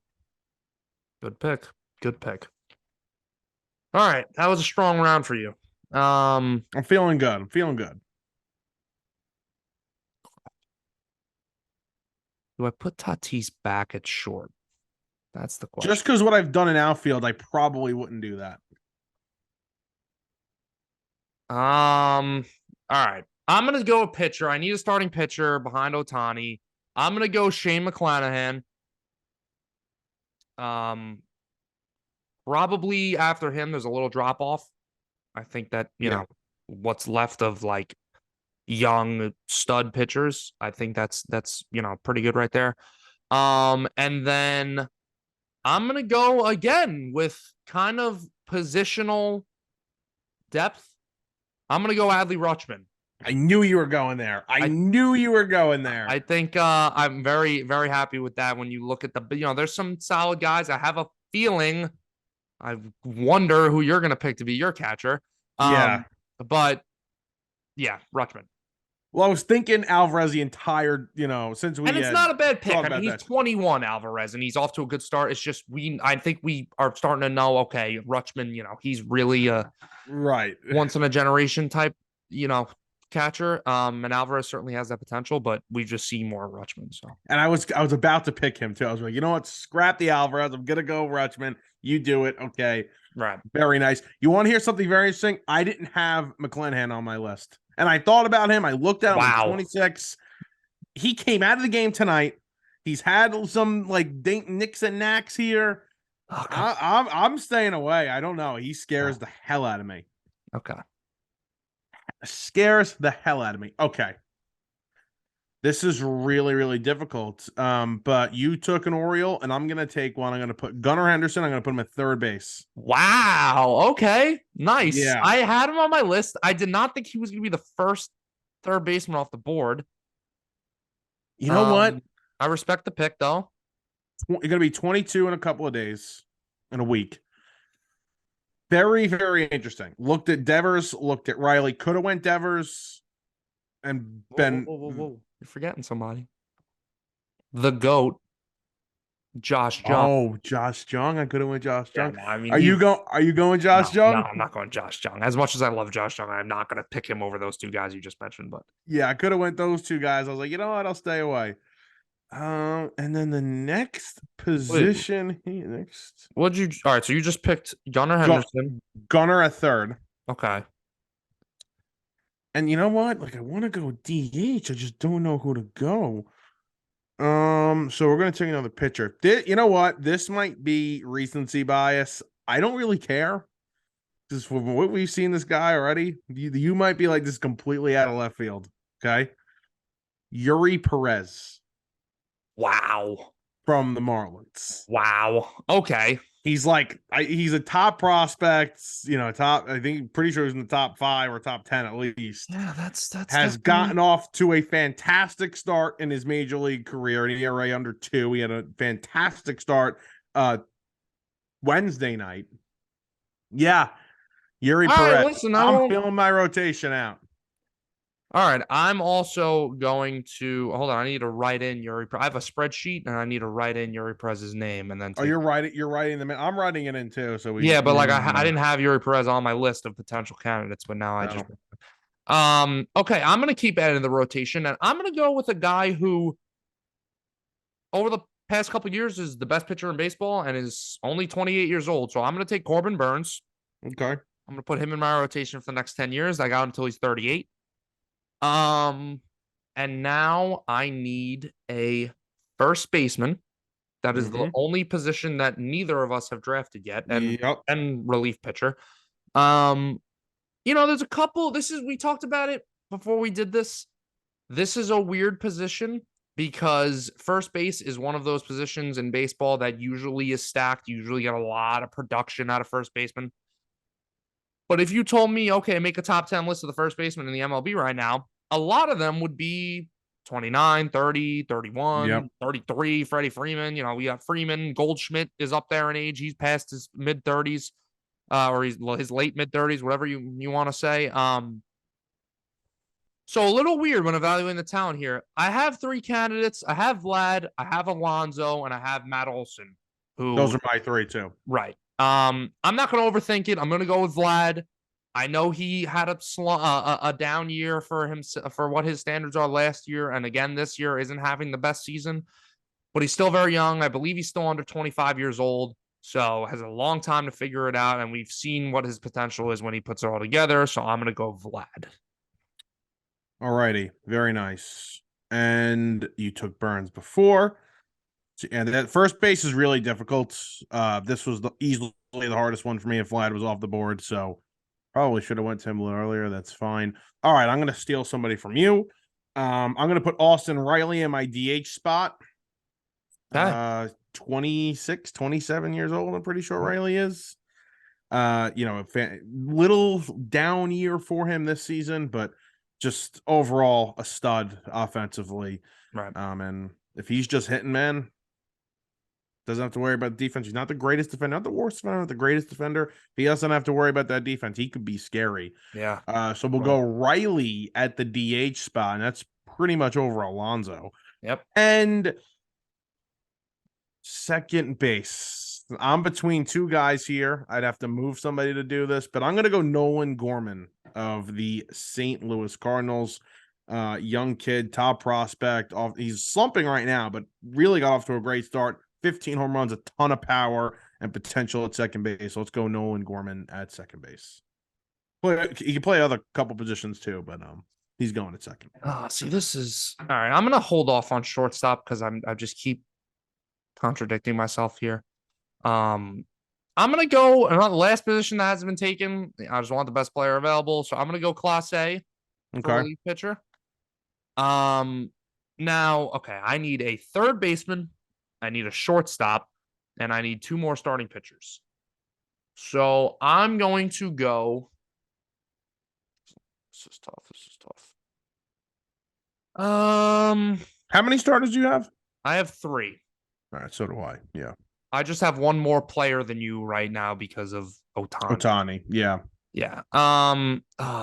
Good pick. Good pick. All right. That was a strong round for you. I'm feeling good. I'm feeling good. Do I put Tatis back at short? That's the Just question. because what I've done in outfield, I probably wouldn't do that. All right. I'm gonna go a pitcher. I need a starting pitcher behind Otani. I'm gonna go Shane McClanahan. Um, Probably after him, there's a little drop off. I think that, Yeah. what's left of like young stud pitchers, I think that's pretty good right there. And then I'm gonna go again with kind of positional depth. I'm gonna go Adley Rutschman. I knew you were going there. I I knew you were going there. I think I'm very, very happy with that. When you look at there's some solid guys. I have a feeling. I wonder who you're gonna pick to be your catcher. Yeah. But yeah, Rutschman. Well, I was thinking Alvarez the entire, since And we it's had not a bad pick. talked I mean, about he's that. 21, Alvarez, and he's off to a good start. It's just I think we are starting to know, okay, Rutschman, he's really a Right. once in a generation type, catcher. And Alvarez certainly has that potential, but we just see more Rutschman. So And I was about to pick him too. I was like, you know what? Scrap the Alvarez. I'm gonna go Rutschman. You do it. Okay. right. Very nice. You want to hear something very interesting? I didn't have McClanahan on my list. And I thought about him. I looked at him like Wow. 26. He came out of the game tonight. He's had some like nicks and knacks here. Okay. I'm staying away. I don't know. He scares the hell out of me. Okay. Scares the hell out of me. Okay. This is really, really difficult. But you took an Oriole, and I'm gonna take one. I'm gonna put Gunnar Henderson. I'm gonna put him at third base. Wow. Okay. Nice. Yeah. I had him on my list. I did not think he was going to be the first third baseman off the board. You know what? I respect the pick though. You're gonna be 22 in a couple of days, in a week. Very, very interesting. Looked at Devers. Looked at Riley. Could have went Devers, and been. Whoa. You're forgetting somebody. The GOAT, Josh Jung. Oh, Josh Jung. I could have went Josh Yeah, Jung. no, I mean, Are you going Josh no, Jung? I'm not going Josh Jung. As much as I love Josh Jung, I'm not going to pick him over those 2 guys you just mentioned. But Yeah, I could have went those 2 guys. I was like, you know what? I'll stay away. And then the next position next all right, so you just picked Gunnar Henderson. Gunner at third. Okay. And you know what? Like I want to go DH. I just don't know who to go. So we're gonna take another pitcher. You know what? This might be recency bias. I don't really care. Just from what we've seen this guy already, you might be like this completely out of left field. Okay. Yuri Perez Wow. from the Marlins. Wow. Okay. He's like he's a top prospect, top. I think pretty sure he's in the top 5 or top 10 at least. Yeah, that's Has definitely gotten off to a fantastic start in his major league career. In ERA under 2, he had a fantastic start Wednesday night. Yeah, Yuri all right. Perez. Listen, I I'm won't. feeling my rotation out. All right, I'm also going to hold on. I need to write in Yuri. I have a spreadsheet, and I need to write in Yuri Perez's name, and then Oh, take. You're writing them in. I'm writing it in too. So Yeah, but like I know. didn't have Yuri Perez on my list of potential candidates, but now I just. No. Okay, I'm gonna keep adding the rotation, and I'm gonna go with a guy who, over the past couple years, is the best pitcher in baseball and is only 28 years old. So I'm gonna take Corbin Burns. Okay. I'm gonna put him in my rotation for the next 10 years. I got him until he's 38. Um, and now I need a first baseman. That is the only position that neither of us have drafted yet, Yep. and relief pitcher. There's a couple. We talked about it before we did this. This is a weird position because first base is one of those positions in baseball that usually is stacked. You usually get a lot of production out of first baseman. But if you told me, okay, make a top 10 list of the first baseman in the MLB right now, a lot of them would be 29, 30, 31, Yep. 33. Freddie Freeman. We got Freeman. Goldschmidt is up there in age. He's past his mid 30s, or his late mid 30s, whatever you want to say. So a little weird when evaluating the talent here. I have 3 candidates. I have Vlad, I have Alonso, and I have Matt Olson. Those are my 3 too. Right. I'm not going to overthink it. I'm going to go with Vlad. I know he had a down year for him for what his standards are last year, and again this year isn't having the best season, but he's still very young. I believe he's still under 25 years old, so has a long time to figure it out, and we've seen what his potential is when he puts it all together. So I'm going to go Vlad. All righty, very nice. And you took Burns before, and that first base is really difficult. This was easily the hardest one for me if Vlad was off the board, so probably should have went to him a little earlier. That's fine. All right, I'm going to steal somebody from you. I'm going to put Austin Riley in my DH spot. 26, 27 years old, I'm pretty sure Riley is. Little down year for him this season, but just overall a stud offensively. Right. And if he's just hitting, man, doesn't have to worry about defense. He's not the greatest defender, not the worst defender, not the greatest defender. If he doesn't have to worry about that defense, he could be scary. Yeah. So we'll go Riley at the DH spot, and that's pretty much over Alonso. Yep. And second base. I'm between 2 guys here. I'd have to move somebody to do this, but I'm going to go Nolan Gorman of the St. Louis Cardinals. Young kid, top prospect. He's slumping right now, but really got off to a great start. 15 home runs, a ton of power, and potential at second base. So let's go Nolan Gorman at second base. He can play other couple positions too, but he's going at second. See, this is all right. I'm gonna hold off on shortstop because I just keep contradicting myself here. I'm gonna go the last position that hasn't been taken. I just want the best player available, so I'm gonna go Class A for relief pitcher. Now, okay, I need a third baseman, I need a shortstop, and I need 2 more starting pitchers. So I'm going to go. This is tough. How many starters do you have? I have 3. All right, so do I. Yeah. I just have 1 more player than you right now because of Ohtani. Yeah. Yeah.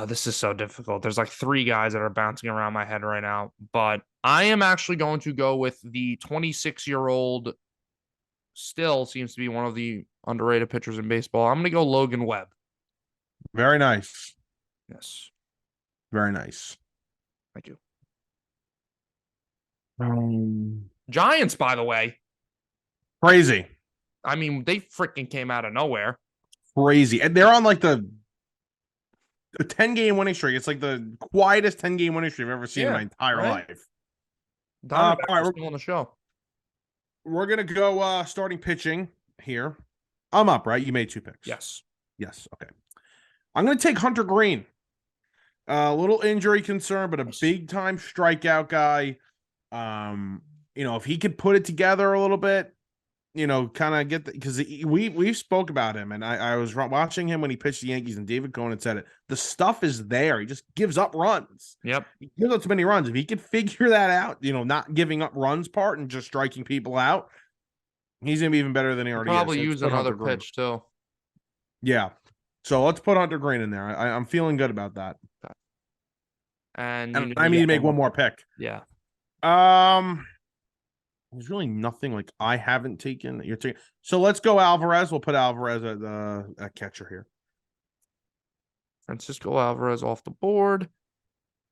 This is so difficult. There's like 3 guys that are bouncing around my head right now, but I am actually going to go with the 26-year-old, still seems to be one of the underrated pitchers in baseball. I'm going to go Logan Webb. Very nice. Yes. Very nice. Thank you. Giants, by the way. Crazy. I mean, they freaking came out of nowhere. Crazy. And they're on like a 10-game winning streak. It's like the quietest 10-game winning streak I've ever seen in my entire life. All right, we're still on the show. We're going to go starting pitching here. I'm up, right? You made 2 picks. Yes. Okay. I'm going to take Hunter Green. A little injury concern, but a big time strikeout guy. If he could put it together a little bit, kind of get because we spoke about him, and I was watching him when he pitched the Yankees, and David Cohen said it. The stuff is there. He just gives up runs. Yep. He gives up too many runs. If he could figure that out, not giving up runs part and just striking people out, he's gonna be even better than he already Probably is. use another pitch too. Yeah. So let's put Hunter Green in there. I'm feeling good about that. Okay. And I need to make one more pick. Yeah. There's really nothing like I haven't taken that you're taking. So let's go Alvarez. We'll put Alvarez at catcher here. Francisco Alvarez off the board.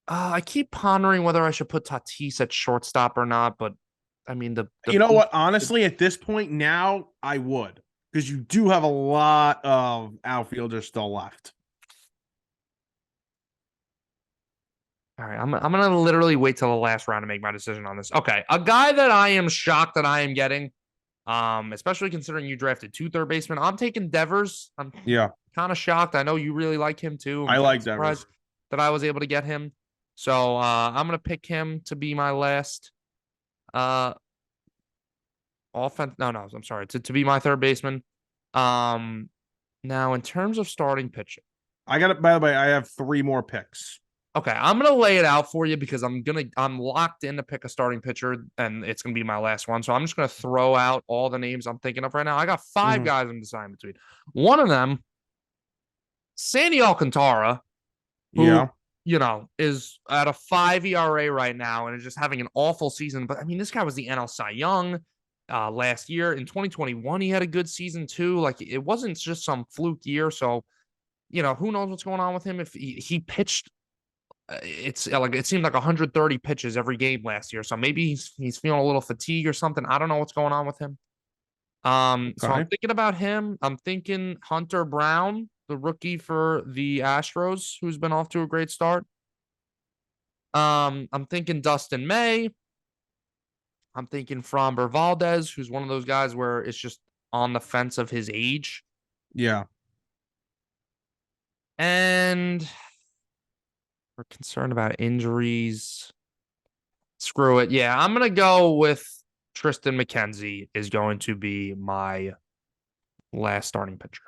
I keep pondering whether I should put Tatis at shortstop or not, but I mean you know what? Honestly, at this point now, I would, because you do have a lot of outfielders still left. All right, I'm gonna literally wait till the last round to make my decision on this. Okay, a guy that I am shocked that I am getting, especially considering you drafted 2 third basemen. I'm taking Devers. I'm kind of shocked. I know you really like him too. I like Devers. That I was able to get him. So I'm gonna pick him to be my last offense. No, I'm sorry. To be my third baseman. Now in terms of starting pitching, I got it. By the way, I have 3 more picks. Okay, I'm gonna lay it out for you because I'm locked in to pick a starting pitcher, and it's gonna be my last one. So I'm just gonna throw out all the names I'm thinking of right now. I got 5 guys I'm deciding between. One of them, Sandy Alcantara, who is at a 5 ERA right now and is just having an awful season. But I mean, this guy was the NL Cy Young last year. In 2021, he had a good season too. Like, it wasn't just some fluke year. So, who knows what's going on with him? If he pitched. It's like it seemed like 130 pitches every game last year. So maybe he's feeling a little fatigue or something. I don't know what's going on with him. So I'm thinking about him. I'm thinking Hunter Brown, the rookie for the Astros, who's been off to a great start. I'm thinking Dustin May. I'm thinking Framber Valdez, who's one of those guys where it's just on the fence of his age. Yeah. And we're concerned about injuries. Screw it. Yeah, I'm going to go with Tristan McKenzie is going to be my last starting pitcher.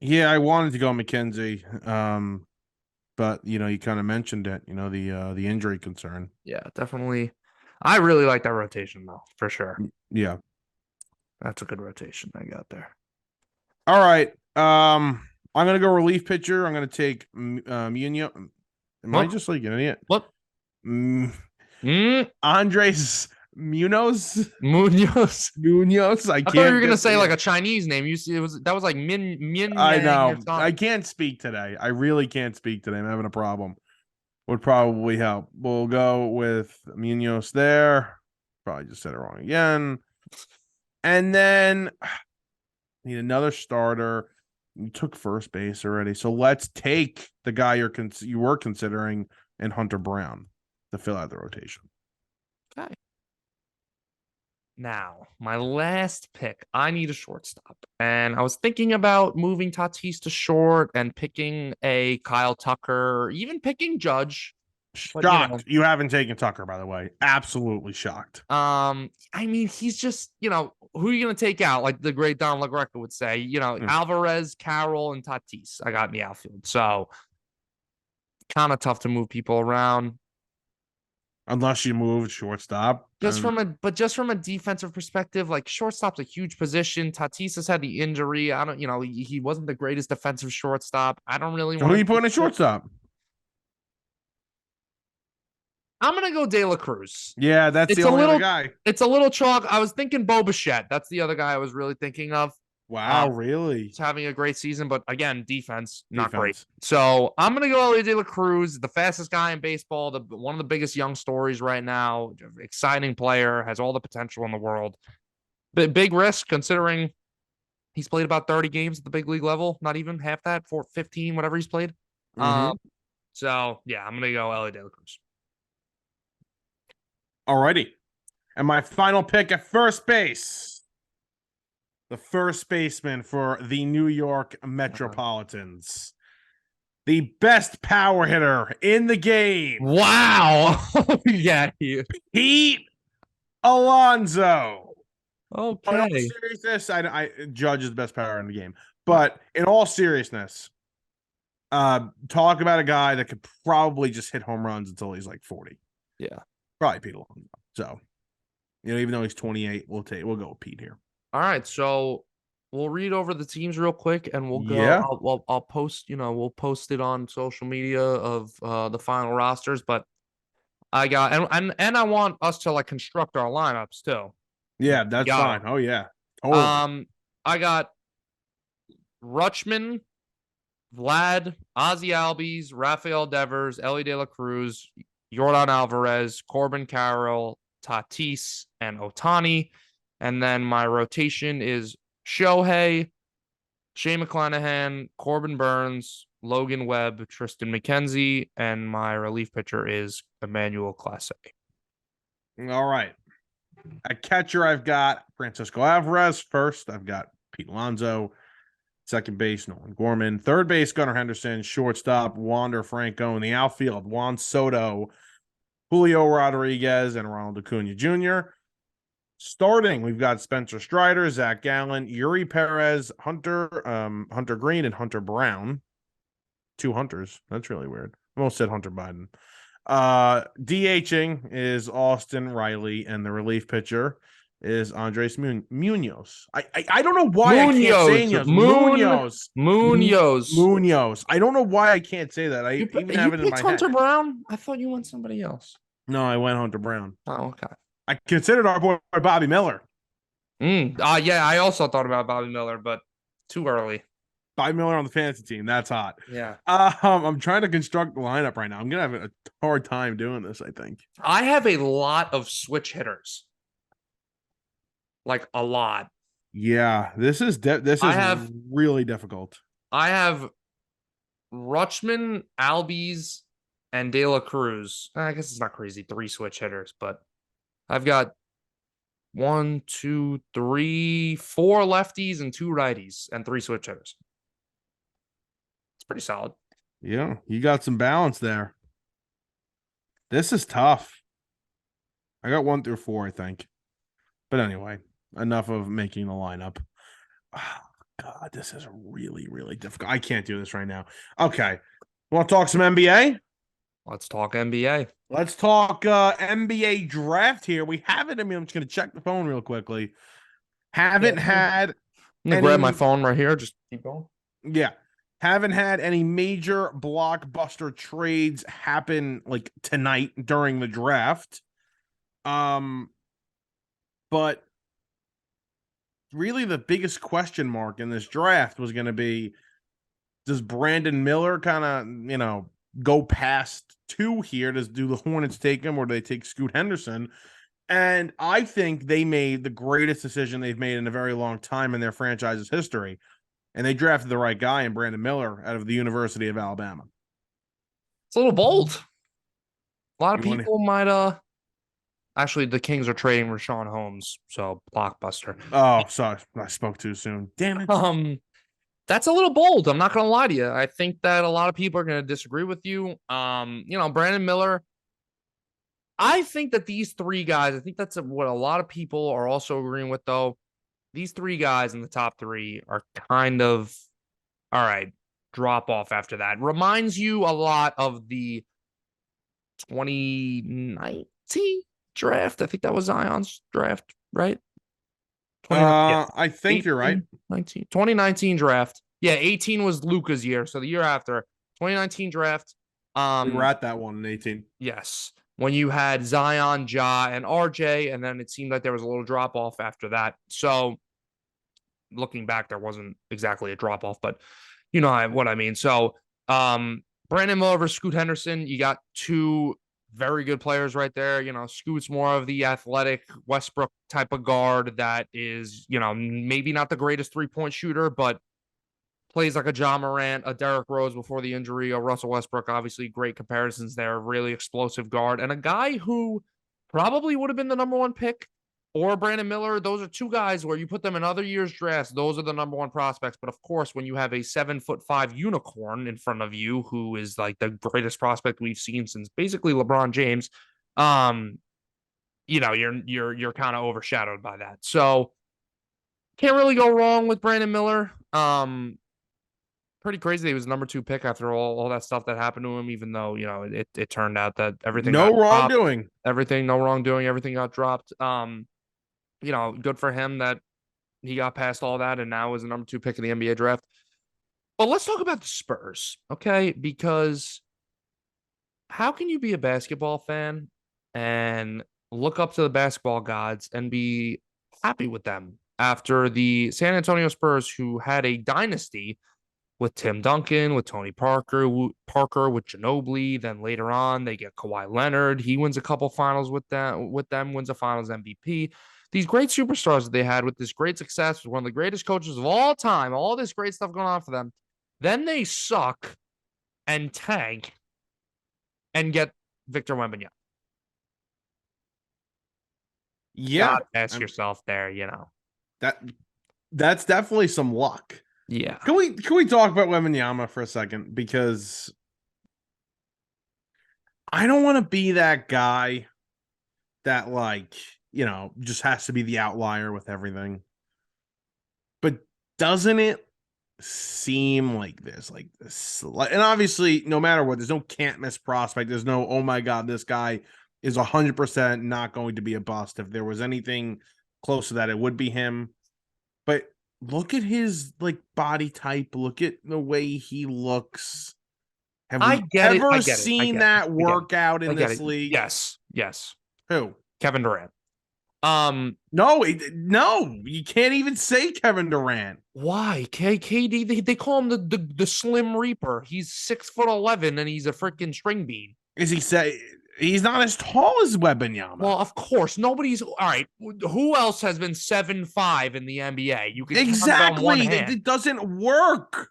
Yeah, I wanted to go McKenzie, but you kind of mentioned it. The injury concern. Yeah, definitely. I really like that rotation though, for sure. Yeah, that's a good rotation I got there. All right, I'm gonna go relief pitcher. I'm gonna take Munoz. Am I just like an idiot? What? Andres Munoz. I thought you were gonna say like a Chinese name. That was like Min. I know. I can't speak today. I really can't speak today. I'm having a problem. Would probably help. We'll go with Munoz there. Probably just said it wrong again. And then need another starter. You took first base already, so let's take the guy you were considering in Hunter Brown to fill out the rotation. Okay. Now, my last pick, I need a shortstop. And I was thinking about moving Tatis to short and picking a Kyle Tucker, or even picking Judge. Shocked. You haven't taken Tucker, by the way. Absolutely shocked. I mean, he's just, who are you going to take out? Like the great Don LaGreca would say, Alvarez, Carroll, and Tatis. I got in the outfield. So kind of tough to move people around. Unless you move shortstop. Just from a defensive perspective, like shortstop's a huge position. Tatis has had the injury. I don't, he wasn't the greatest defensive shortstop. I don't really want. Who are you putting at shortstop? I'm gonna go De La Cruz. Yeah, that's the only other guy. It's a little chalk. I was thinking Bo Bichette. That's the other guy I was really thinking of. Wow, really? He's having a great season, but again, defense not great. So I'm gonna go Ellie De La Cruz, the fastest guy in baseball, one of the biggest young stories right now. Exciting player, has all the potential in the world. But big risk considering he's played about 30 games at the big league level. Not even half that, 15, whatever he's played. So yeah, I'm gonna go Ellie De La Cruz. Alrighty. And my final pick at first base. The first baseman for the New York Metropolitans. the best power hitter in the game. Wow. Yeah. Pete Alonso. In all Okay. seriousness, I Judge is the best power in the game. But in all seriousness, talk about a guy that could probably just hit home runs until he's like 40. Yeah. Probably Pete Alonso. So, even though he's 28, we'll go with Pete here. All right. So we'll read over the teams real quick and we'll go. Yeah. I'll post, we'll post it on social media of the final rosters, but I got and I want us to like construct our lineups too. Yeah, that's fine. Oh yeah. Totally. I got Rutschman, Vlad, Ozzy Albies, Rafael Devers, Ellie De La Cruz, Yordan Alvarez, Corbin Carroll, Tatis, and Otani. And then my rotation is Shohei, Shane McClanahan, Corbin Burns, Logan Webb, Tristan McKenzie, and my relief pitcher is Emmanuel Clase. All right. At catcher, I've got Francisco Alvarez. First, I've got Pete Alonso. Second base, Nolan Gorman. Third base, Gunnar Henderson. Shortstop, Wander Franco. In the outfield, Juan Soto, Julio Rodriguez, and Ronald Acuna Jr. Starting, we've got Spencer Strider, Zach Gallen, Yuri Perez, Hunter Green, and Hunter Brown. 2 Hunters. That's really weird. I almost said Hunter Biden. DHing is Austin Riley, and the relief pitcher is Andres Munoz. I don't know why I can't say Munoz. I don't know why I can't say that. I even have it in my head. Hunter Brown? I thought you went somebody else. No, I went Hunter Brown. Oh, okay. I considered our boy Bobby Miller. Yeah, I also thought about Bobby Miller, but too early. Bobby Miller on the fantasy team. That's hot. Yeah. I'm trying to construct the lineup right now. I'm gonna have a hard time doing this, I think. I have a lot of switch hitters. Like a lot. Yeah, this is really difficult. I have Rutschman, Albies, and De La Cruz. I guess it's not crazy. 3 switch hitters, but I've got 1, 2, 3, 4 lefties and 2 righties and 3 switch hitters. It's pretty solid. Yeah, you got some balance there. This is tough. I got 1 through 4, I think. But anyway, enough of making the lineup. Oh, God, this is really, really difficult. I can't do this right now. Okay. Want to talk some NBA? Let's talk NBA. Let's talk NBA draft here. We haven't. I'm just going to check the phone real quickly. Haven't had. I'm going to grab my phone right here. Just keep going. Yeah. Haven't had any major blockbuster trades happen like tonight during the draft. But really the biggest question mark in this draft was going to be, does Brandon Miller kind of, go past 2 here? Do the Hornets take him, or do they take Scoot Henderson? And I think they made the greatest decision they've made in a very long time in their franchise's history. And they drafted the right guy in Brandon Miller out of the University of Alabama. It's a little bold. A lot of people might actually, the Kings are trading Rashawn Holmes, so blockbuster. Oh, sorry, I spoke too soon. Damn it. That's a little bold. I'm not gonna lie to you. I think that a lot of people are gonna disagree with you. Brandon Miller. I think that these 3 guys, I think that's what a lot of people are also agreeing with, though. These 3 guys in the top 3 are kind of, all right, drop off after that. Reminds you a lot of the 2019 draft. I think that was Zion's draft, right? I think 18, you're right. 2019 draft. Yeah, 18 was Luka's year. So the year after, 2019 draft. We were at that one in 18. Yes. When you had Zion, Ja, and RJ, and then it seemed like there was a little drop off after that. So looking back, there wasn't exactly a drop off, but you know what I mean. So Brandon Miller versus Scoot Henderson, you got 2 very good players right there. Scoot's more of the athletic Westbrook type of guard that is, maybe not the greatest 3-point shooter, but plays like a Ja Morant, a Derrick Rose before the injury, a Russell Westbrook. Obviously, great comparisons there. Really explosive guard, and a guy who probably would have been the number 1 pick or Brandon Miller, those are two guys where you put them in other years' drafts. Those are the number one prospects. But of course, when you have a 7'5" unicorn in front of you, who is like the greatest prospect we've seen since basically LeBron James, you're kind of overshadowed by that. So can't really go wrong with Brandon Miller. Pretty crazy. He was number 2 pick after all that stuff that happened to him, even though, it turned out that everything got No dropped. wrongdoing. No wrongdoing. Everything got dropped. Good for him that he got past all that and now is the number 2 pick in the NBA draft. But let's talk about the Spurs, okay? Because how can you be a basketball fan and look up to the basketball gods and be happy with them after the San Antonio Spurs, who had a dynasty with Tim Duncan, with Tony Parker, with Ginobili. Then later on, they get Kawhi Leonard. He wins a couple finals with them, wins a finals MVP. These great superstars that they had with this great success, with one of the greatest coaches of all time, all this great stuff going on for them. Then they suck and tank and get Victor Wembanyama. Yeah. Ask yourself there, That's definitely some luck. Yeah. Can we talk about Wembanyama for a second? Because I don't want to be that guy that just has to be the outlier with everything. But doesn't it seem like this? And obviously, no matter what, there's no can't miss prospect. There's no, oh my God, this guy is 100% not going to be a bust. If there was anything close to that, it would be him. But look at his body type. Look at the way he looks. Have we ever seen that workout in this league? Yes. Who? Kevin Durant. No, you can't even say Kevin Durant. Why? KD, they call him the Slim Reaper. He's 6'11" and he's a freaking string bean. He's not as tall as Wembanyama? Well, of course. Nobody's all right. Who else has been 7'5" in the NBA? You can exactly. Count on one hand. It doesn't work.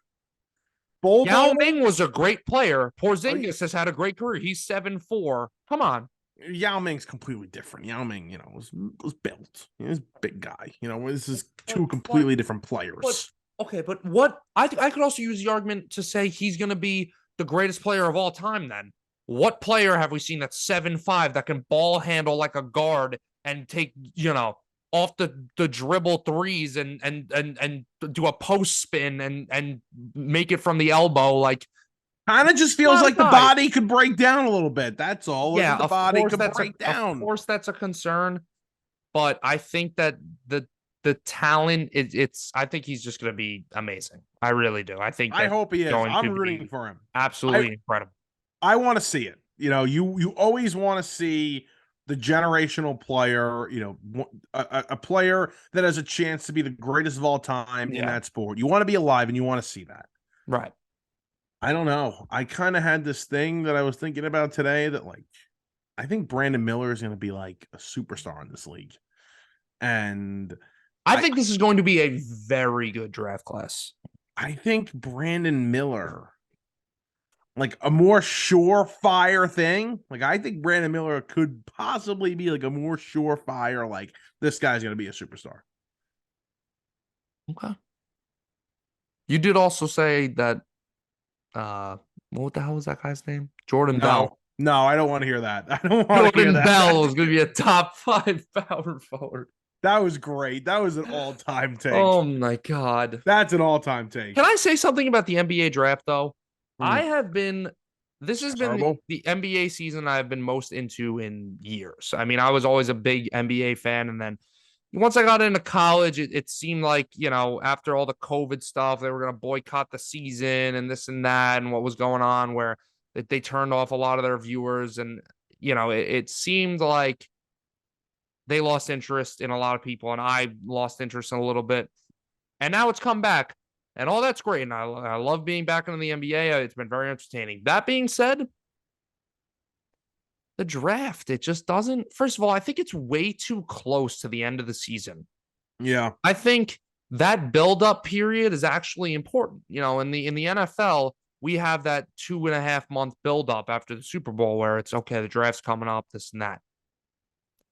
Yao Ming was a great player. Porzingis has had a great career. He's 7'4". Come on. Yao Ming's completely different. Yao Ming, was built. He's a big guy. This is two completely different players. But what I could also use the argument to say he's going to be the greatest player of all time then. What player have we seen that's 7'5" that can ball handle like a guard and take, off the dribble threes and do a post spin and make it from the elbow? Kind of just feels like the body could break down a little bit. That's all. Yeah, the body could break down. Of course, that's a concern. But I think that the talent, I think he's just going to be amazing. I really do. I hope he is. I'm rooting for him. Absolutely incredible. I want to see it. You always want to see the generational player, a player that has a chance to be the greatest of all time in that sport. You want to be alive and you want to see that. Right. I don't know. I kind of had this thing that I was thinking about today that I think Brandon Miller is going to be a superstar in this league. And I think this is going to be a very good draft class. I think Brandon Miller, a more surefire thing. I think Brandon Miller could possibly be a more surefire, this guy's going to be a superstar. Okay. You did also say that, what the hell was that guy's name? Jordan Bell. No, I don't want to hear that. I don't want to hear that. Jordan Bell is going to be a top 5 power forward. That was great. That was an all-time take. Oh my God. That's an all-time take. Can I say something about the NBA draft though? This has been the NBA season I've been most into in years. I mean, I was always a big NBA fan. And then once I got into college, it seemed like, after all the COVID stuff, they were going to boycott the season and this and that and what was going on, where they turned off a lot of their viewers. And, it seemed like they lost interest in a lot of people, and I lost interest in a little bit. And now it's come back, and all that's great. And I love being back in the NBA. It's been very entertaining. That being said, the draft, it just doesn't. First of all, I think it's way too close to the end of the season. Yeah. I think that build-up period is actually important. In the NFL, we have that 2.5 month build-up after the Super Bowl where it's okay, the draft's coming up, this and that.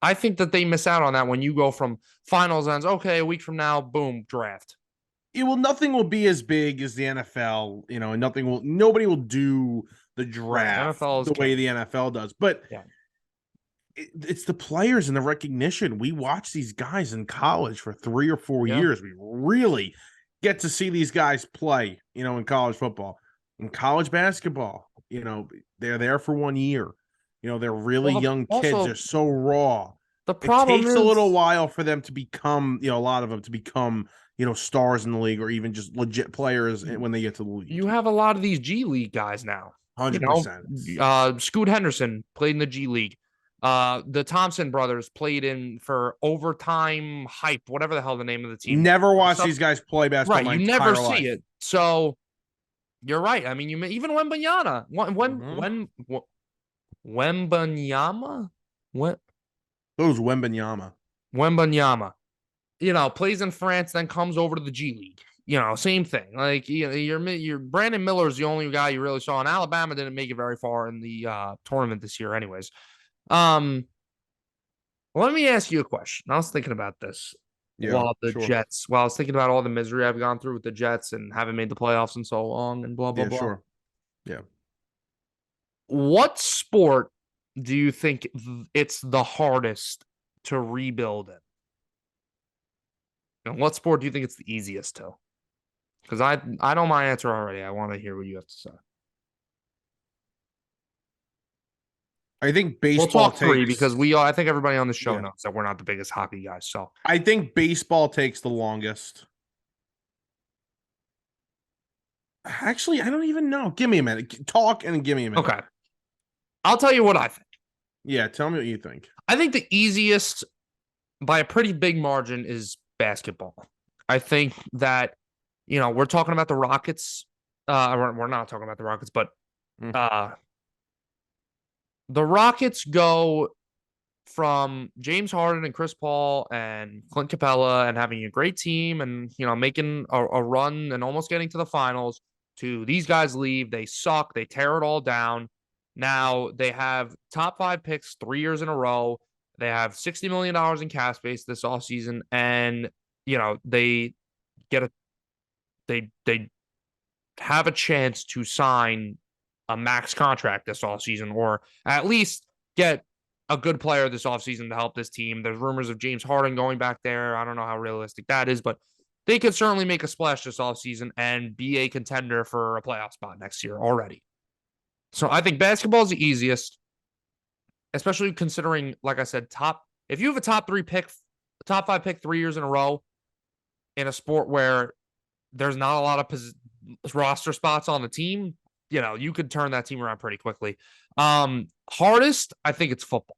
I think that they miss out on that when you go from finals ends. Okay, a week from now, boom, draft. Nothing will be as big as the NFL, and nobody will do the Right. draft NFL is the way king. the NFL does. But Yeah. it's the players and the recognition. We watch these guys in college for 3 or 4 years. We really get to see these guys play, in college football. In college basketball, they're there for 1 year. They're really Well, young kids. They're also so raw. the It problem takes a little is, while for them to become, a lot of them to become, stars in the league or even just legit players when they get to the league. you have a lot of these G League guys now. You know, 100%. Scoot Henderson played in the G League. The Thompson brothers played in for overtime hype, whatever the hell the name of the team. Never watched Stuff, these guys play basketball right. my You never entire see life. it. So you're right. I mean, even Wembanyama, Wembanyama, what Those Wembanyama. Wembanyama, plays in France, then comes over to the G League. Same thing. Like your Brandon Miller is the only guy you really saw, and Alabama didn't make it very far in the tournament this year, anyways. Let me ask you a question. I was thinking about this Yeah, sure. while I was thinking about all the misery I've gone through with the Jets and haven't made the playoffs in so long and blah blah Yeah, blah. sure. Yeah. What sport do you think it's the hardest to rebuild in? And what sport do you think it's the easiest to? Because I know my answer already. I want to hear what you have to say. I think We'll baseball talk three takes because I think everybody on the show yeah. knows that we're not the biggest hockey guys. So I think baseball takes the longest. Actually, I don't even know. Give me a minute. Talk and give me a minute. okay, I'll tell you what I think. Yeah, tell me what you think. I think the easiest by a pretty big margin is basketball. I think that we're talking about the Rockets. We're not talking about the Rockets, but the Rockets go from James Harden and Chris Paul and Clint Capella and having a great team and making a run and almost getting to the finals to these guys leave. They suck. They tear it all down. Now they have top 5 picks 3 years in a row. They have $60 million in cap space this offseason. And, they get they have a chance to sign a max contract this offseason or at least get a good player this offseason to help this team. There's rumors of James Harden going back there. I don't know how realistic that is, but they could certainly make a splash this offseason and be a contender for a playoff spot next year already. So I think basketball is the easiest, especially considering, like I said, if you have a top 5 pick 3 years in a row in a sport where there's not a lot of roster spots on the team, you could turn that team around pretty quickly. Hardest, I think it's football.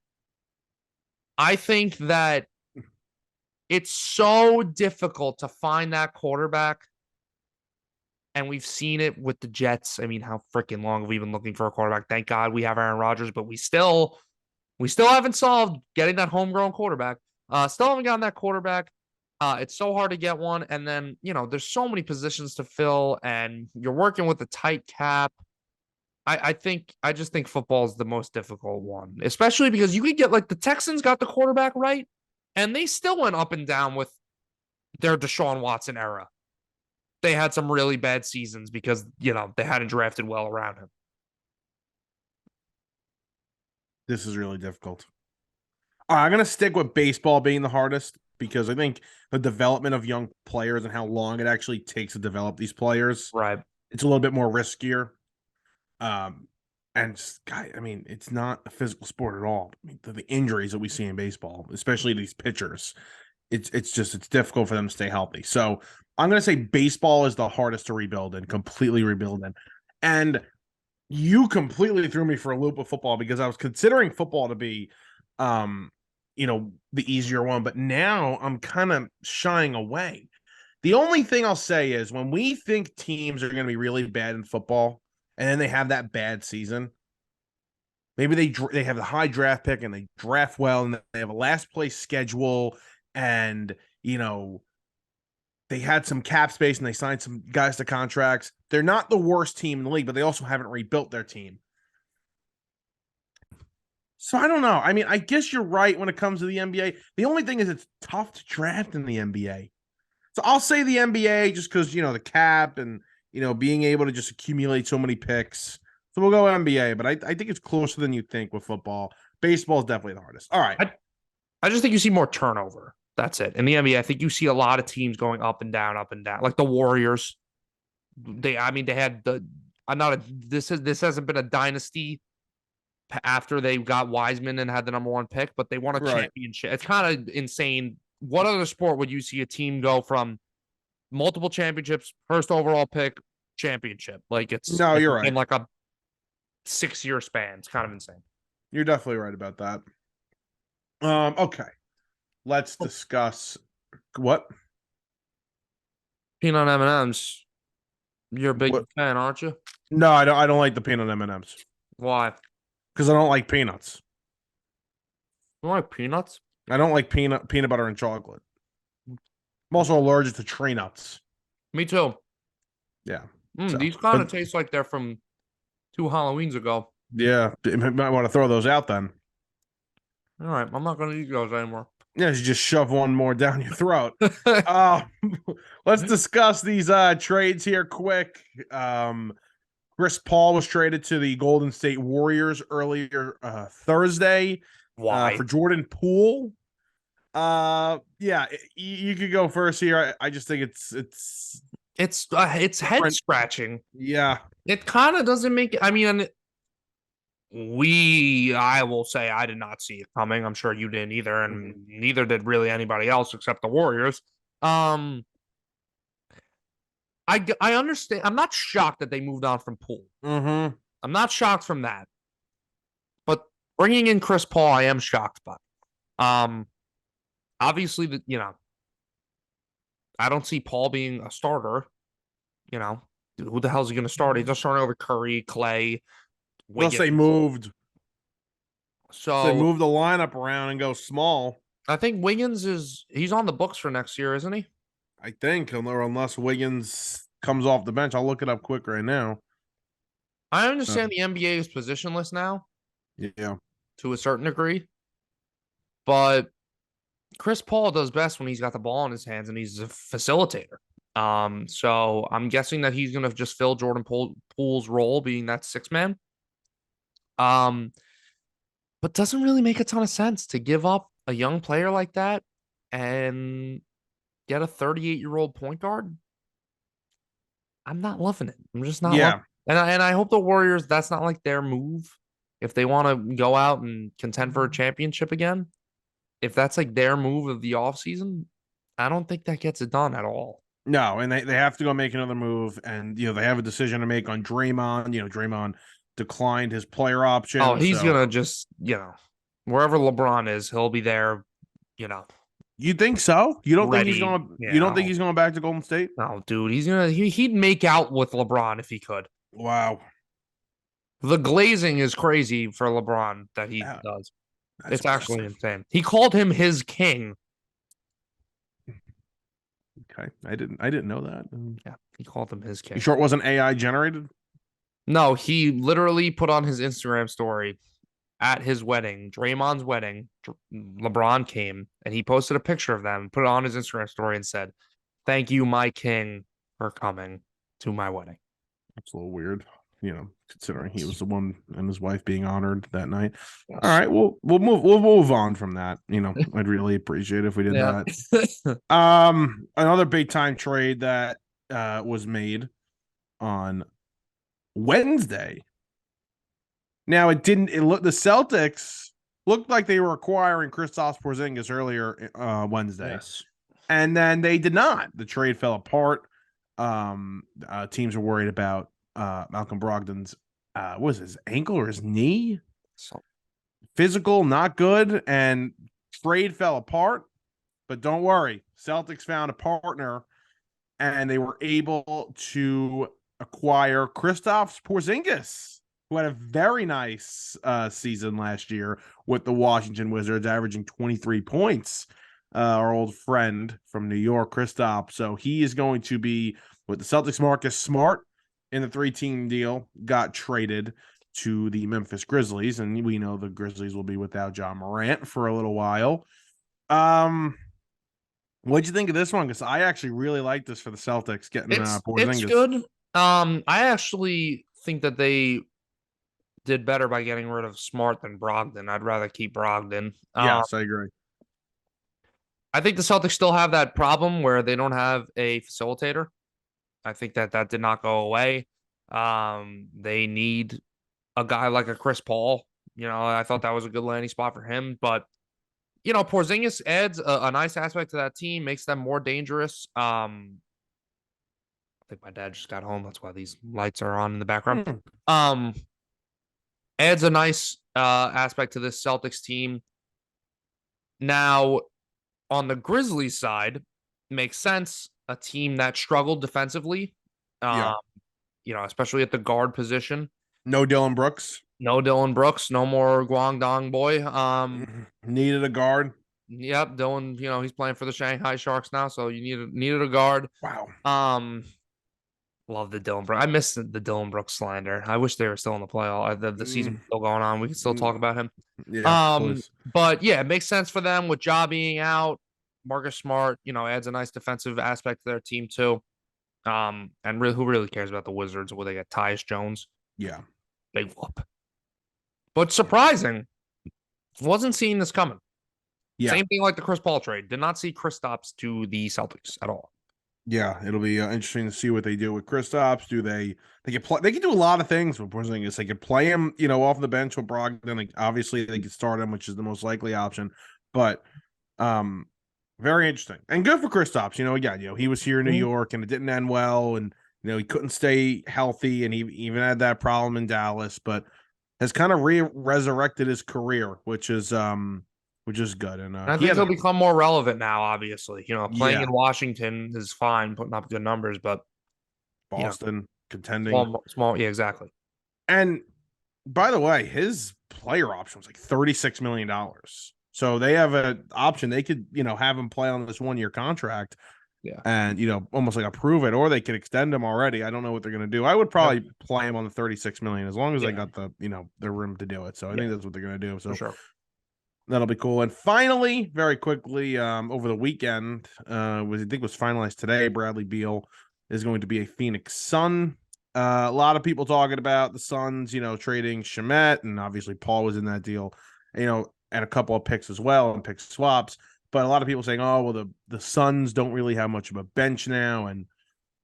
I think that it's so difficult to find that quarterback. And we've seen it with the Jets. I mean, how freaking long have we been looking for a quarterback? Thank God we have Aaron Rodgers, but we still haven't solved getting that homegrown quarterback. Still haven't gotten that quarterback. It's so hard to get one. And then, there's so many positions to fill and you're working with a tight cap. I just think football is the most difficult one, especially because you could get like the Texans got the quarterback right, and they still went up and down with their Deshaun Watson era. They had some really bad seasons because, they hadn't drafted well around him. This is really difficult. All right, I'm going to stick with baseball being the hardest because I think the development of young players and how long it actually takes to develop these players, right? It's a little bit more riskier. And just, I mean, it's not a physical sport at all. I mean, the injuries that we see in baseball, especially these pitchers, it's difficult for them to stay healthy. So I'm going to say baseball is the hardest to rebuild and completely rebuild in. And you completely threw me for a loop with football because I was considering football to be, the easier one, but now I'm kind of shying away. The only thing I'll say is when we think teams are going to be really bad in football and then they have that bad season, maybe they have the high draft pick and they draft well and they have a last place schedule and, they had some cap space and they signed some guys to contracts. They're not the worst team in the league, but they also haven't rebuilt their team. So I don't know. I mean, I guess you're right when it comes to the NBA. The only thing is it's tough to draft in the NBA. So I'll say the NBA just because, the cap and, being able to just accumulate so many picks. So we'll go NBA, but I think it's closer than you think with football. Baseball is definitely the hardest. All right. I just think you see more turnover. That's it. In the NBA, I think you see a lot of teams going up and down, up and down. Like the Warriors. They had the I'm not a this hasn't been a dynasty after they got Wiseman and had the number one pick, but they won a championship. It's kind of insane. What other sport would you see a team go from multiple championships, first overall pick, championship? Like it's you're right. In like a 6-year span. It's kind of insane. You're definitely right about that. Okay. Let's discuss what? Peanut M&Ms. You're a big fan, aren't you? No, I don't like the peanut M&Ms. Why? Because I don't like peanuts. You like peanuts? I don't like peanut butter and chocolate. I'm also allergic to tree nuts. Me too. Yeah. These kind of taste like they're from 2 Halloweens ago. Yeah, you might want to throw those out then. All right, I'm not going to eat those anymore. Yeah, you just shove one more down your throat. Let's discuss these trades here quick. Chris Paul was traded to the Golden State Warriors earlier Thursday. Why? For Jordan Poole. Yeah, you could go first here. I just think it's head scratching. Yeah, it kind of doesn't make it. I mean, I will say I did not see it coming. I'm sure you didn't either, and neither did really anybody else except the Warriors. I understand. I'm not shocked that they moved on from Poole. Mm-hmm. I'm not shocked from that. But bringing in Chris Paul, I am shocked by. Obviously, I don't see Paul being a starter. Who the hell is he going to start? He's just starting over Curry, Clay. Unless they moved. So they move the lineup around and go small. I think Wiggins he's on the books for next year, isn't he? I think, unless Wiggins comes off the bench. I'll look it up quick right now. I understand the NBA is positionless now. Yeah. To a certain degree. But Chris Paul does best when he's got the ball in his hands and he's a facilitator. So I'm guessing that he's going to just fill Jordan Poole's role being that 6-man. But doesn't really make a ton of sense to give up a young player like that and get a 38-year-old point guard. I'm not loving it. I'm just not. Yeah. And I hope the Warriors, that's not like their move. If they want to go out and contend for a championship again, if that's like their move of the offseason, I don't think that gets it done at all. No, and they have to go make another move. And, they have a decision to make on Draymond. Draymond declined his player option. Oh, he's going to just, wherever LeBron is, he'll be there, You think so? You don't ready. Think he's going you don't think he's going back to Golden State? No, dude, he'd make out with LeBron if he could. Wow. The glazing is crazy for LeBron that he does. It's actually insane. He called him his king. Okay. I didn't know that. Yeah, he called him his king. You sure it wasn't AI generated? No, he literally put on his Instagram story at his wedding, Draymond's wedding. LeBron came and he posted a picture of them, put it on his Instagram story and said, "Thank you, my king, for coming to my wedding." That's a little weird, considering he was the one and his wife being honored that night. Yes. All right, we'll move on from that. I'd really appreciate it if we did that. Another big time trade that was made on Wednesday. Now the Celtics looked like they were acquiring Kristaps Porzingis earlier Wednesday. Yes. And then they did not. The trade fell apart. Teams are worried about Malcolm Brogdon's was his ankle or his knee? Physical, not good, and trade fell apart. But don't worry, Celtics found a partner, and they were able to acquire Kristaps Porzingis, who had a very nice season last year with the Washington Wizards, averaging 23 points. Our old friend from New York, Kristaps. So he is going to be with the Celtics. Marcus Smart in the 3-team deal got traded to the Memphis Grizzlies, and we know the Grizzlies will be without John Morant for a little while. What'd you think of this one? Because I actually really like this for the Celtics getting Porzingis. It's good. I actually think that they did better by getting rid of Smart than Brogdon. I'd rather keep Brogdon. Yes, I agree. I think the Celtics still have that problem where they don't have a facilitator. I think that did not go away. They need a guy like a Chris Paul. I thought that was a good landing spot for him. But, Porzingis adds a nice aspect to that team, makes them more dangerous. I think my dad just got home. That's why these lights are on in the background. Adds a nice aspect to this Celtics team. Now, on the Grizzlies side, makes sense. A team that struggled defensively, especially at the guard position. No Dylan Brooks. No Dylan Brooks. No more Guangdong boy. Needed a guard. Yep, Dylan. He's playing for the Shanghai Sharks now, so you needed a guard. Wow. Love the Dylan Brooks. I missed the Dylan Brooks slander. I wish they were still in the playoff. The season still going on. We can still talk about him. Yeah. But yeah, it makes sense for them with Ja being out. Marcus Smart, adds a nice defensive aspect to their team too. And who really cares about the Wizards where they got Tyus Jones? Yeah. Big whoop. But surprising. Wasn't seeing this coming. Yeah. Same thing like the Chris Paul trade. Did not see Kristaps to the Celtics at all. Yeah, it'll be interesting to see what they do with Kristaps. They can do a lot of things with Porzingis. They could play him, off the bench with Brogdon. Obviously, they could start him, which is the most likely option. But very interesting and good for Kristaps. Again, he was here in New York and it didn't end well, and he couldn't stay healthy, and he even had that problem in Dallas, but has kind of resurrected his career, which is good. And I think he'll become more relevant now, obviously. Playing in Washington is fine, putting up good numbers, but Boston contending. Small, yeah, exactly. And by the way, his player option was like $36 million. So they have an option. They could, have him play on this 1-year contract. Yeah. And, almost like approve it, or they could extend him already. I don't know what they're going to do. I would probably play him on the $36 million as long as they got the, the room to do it. So I think that's what they're going to do. So for sure. That'll be cool. And finally, very quickly, over the weekend, I think was finalized today, Bradley Beal is going to be a Phoenix Sun. A lot of people talking about the Suns, trading Shamet, and obviously Paul was in that deal, and a couple of picks as well and pick swaps. But a lot of people saying, oh, well, the Suns don't really have much of a bench now. And,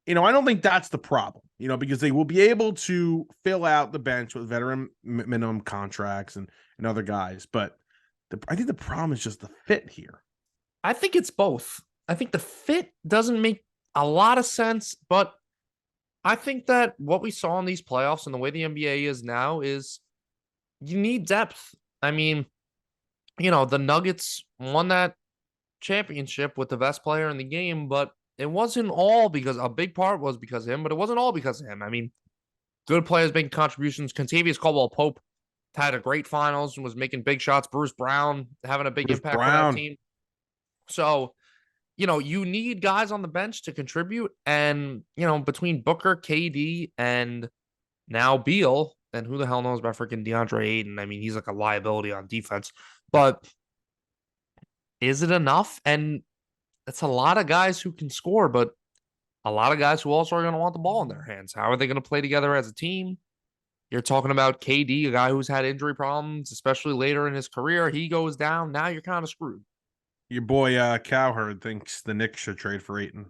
I don't think that's the problem, because they will be able to fill out the bench with veteran minimum contracts and other guys. But I think the problem is just the fit here. I think it's both. I think the fit doesn't make a lot of sense, but I think that what we saw in these playoffs and the way the NBA is now is you need depth. I mean, the Nuggets won that championship with the best player in the game, but it wasn't all because a big part was because of him, but it wasn't all because of him. I mean, good players making contributions. Kentavious Caldwell-Pope had a great finals and was making big shots. Bruce Brown having a big impact on that team. So, you need guys on the bench to contribute. And, between Booker, KD, and now Beal, and who the hell knows about freaking DeAndre Ayton? I mean, he's like a liability on defense. But is it enough? And it's a lot of guys who can score, but a lot of guys who also are going to want the ball in their hands. How are they going to play together as a team? You're talking about KD, a guy who's had injury problems, especially later in his career. He goes down. Now you're kind of screwed. Your boy Cowherd thinks the Knicks should trade for Ayton.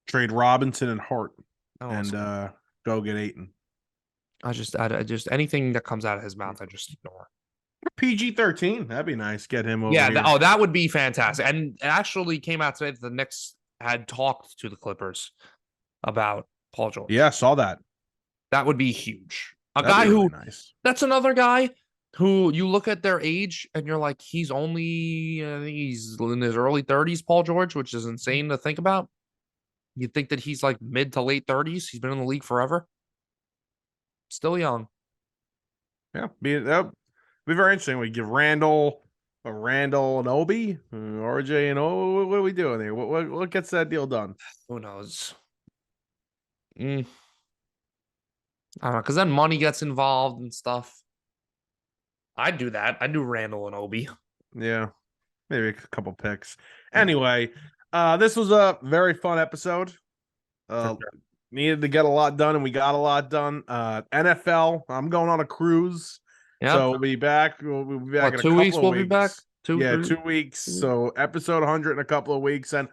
Trade Robinson and Hart and go get Ayton. I just anything that comes out of his mouth, I just ignore. PG-13, that'd be nice. Get him over. Yeah, here. That would be fantastic. And it actually came out today that the Knicks had talked to the Clippers about Paul George. Yeah, saw that. That would be huge. That'd guy really nice. That's another guy who you look at their age and you're like, he's only, I think he's in his early 30s, Paul George, which is insane to think about. You'd think that he's like mid to late 30s. He's been in the league forever. Still young. Yeah, that'd be very interesting. We give Randall and Obi, RJ and what are we doing here? What gets that deal done? Who knows? I don't know, because then money gets involved and stuff. I'd do that. I'd do Randall and Obi. Yeah, maybe a couple picks. Anyway, this was a very fun episode. For sure. Needed to get a lot done, and we got a lot done. NFL, I'm going on a cruise, Yeah. so we'll be back. We'll be back in a 2 couple weeks. of We'll weeks. be back. 2 weeks. So episode 100 in a couple of weeks, and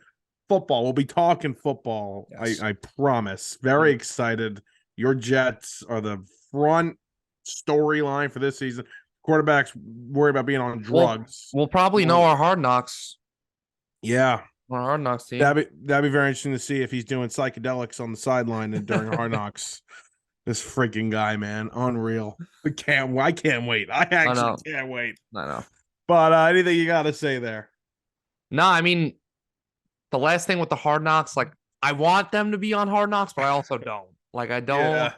football. We'll be talking football. Yes. I promise. Very excited. Your Jets are the front storyline for this season. Quarterbacks worry about being on drugs. We'll probably know our Hard Knocks. Yeah. Our Hard Knocks team. That'd be very interesting to see if he's doing psychedelics on the sideline and during Hard Knocks. This freaking guy, man, unreal. I can't wait. I actually can't wait. I know. But anything you got to say there? No, I mean, the last thing with the Hard Knocks, like, I want them to be on Hard Knocks, but I also don't. Like, I don't. Yeah.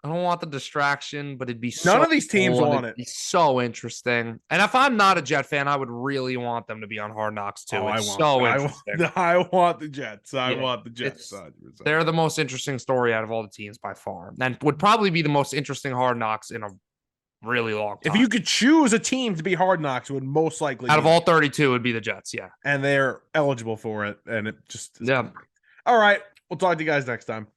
I don't want the distraction, but it'd be none of these teams want it. Be so interesting. And if I'm not a Jet fan, I would really want them to be on Hard Knocks too. I want the Jets. I want the Jets. 100%. They're the most interesting story out of all the teams by far, and would probably be the most interesting Hard Knocks in a really long time. If you could choose a team to be Hard Knocks, it would most likely out of all 32 would be the Jets. Yeah, and they're eligible for it, and it just yeah. All right, we'll talk to you guys next time.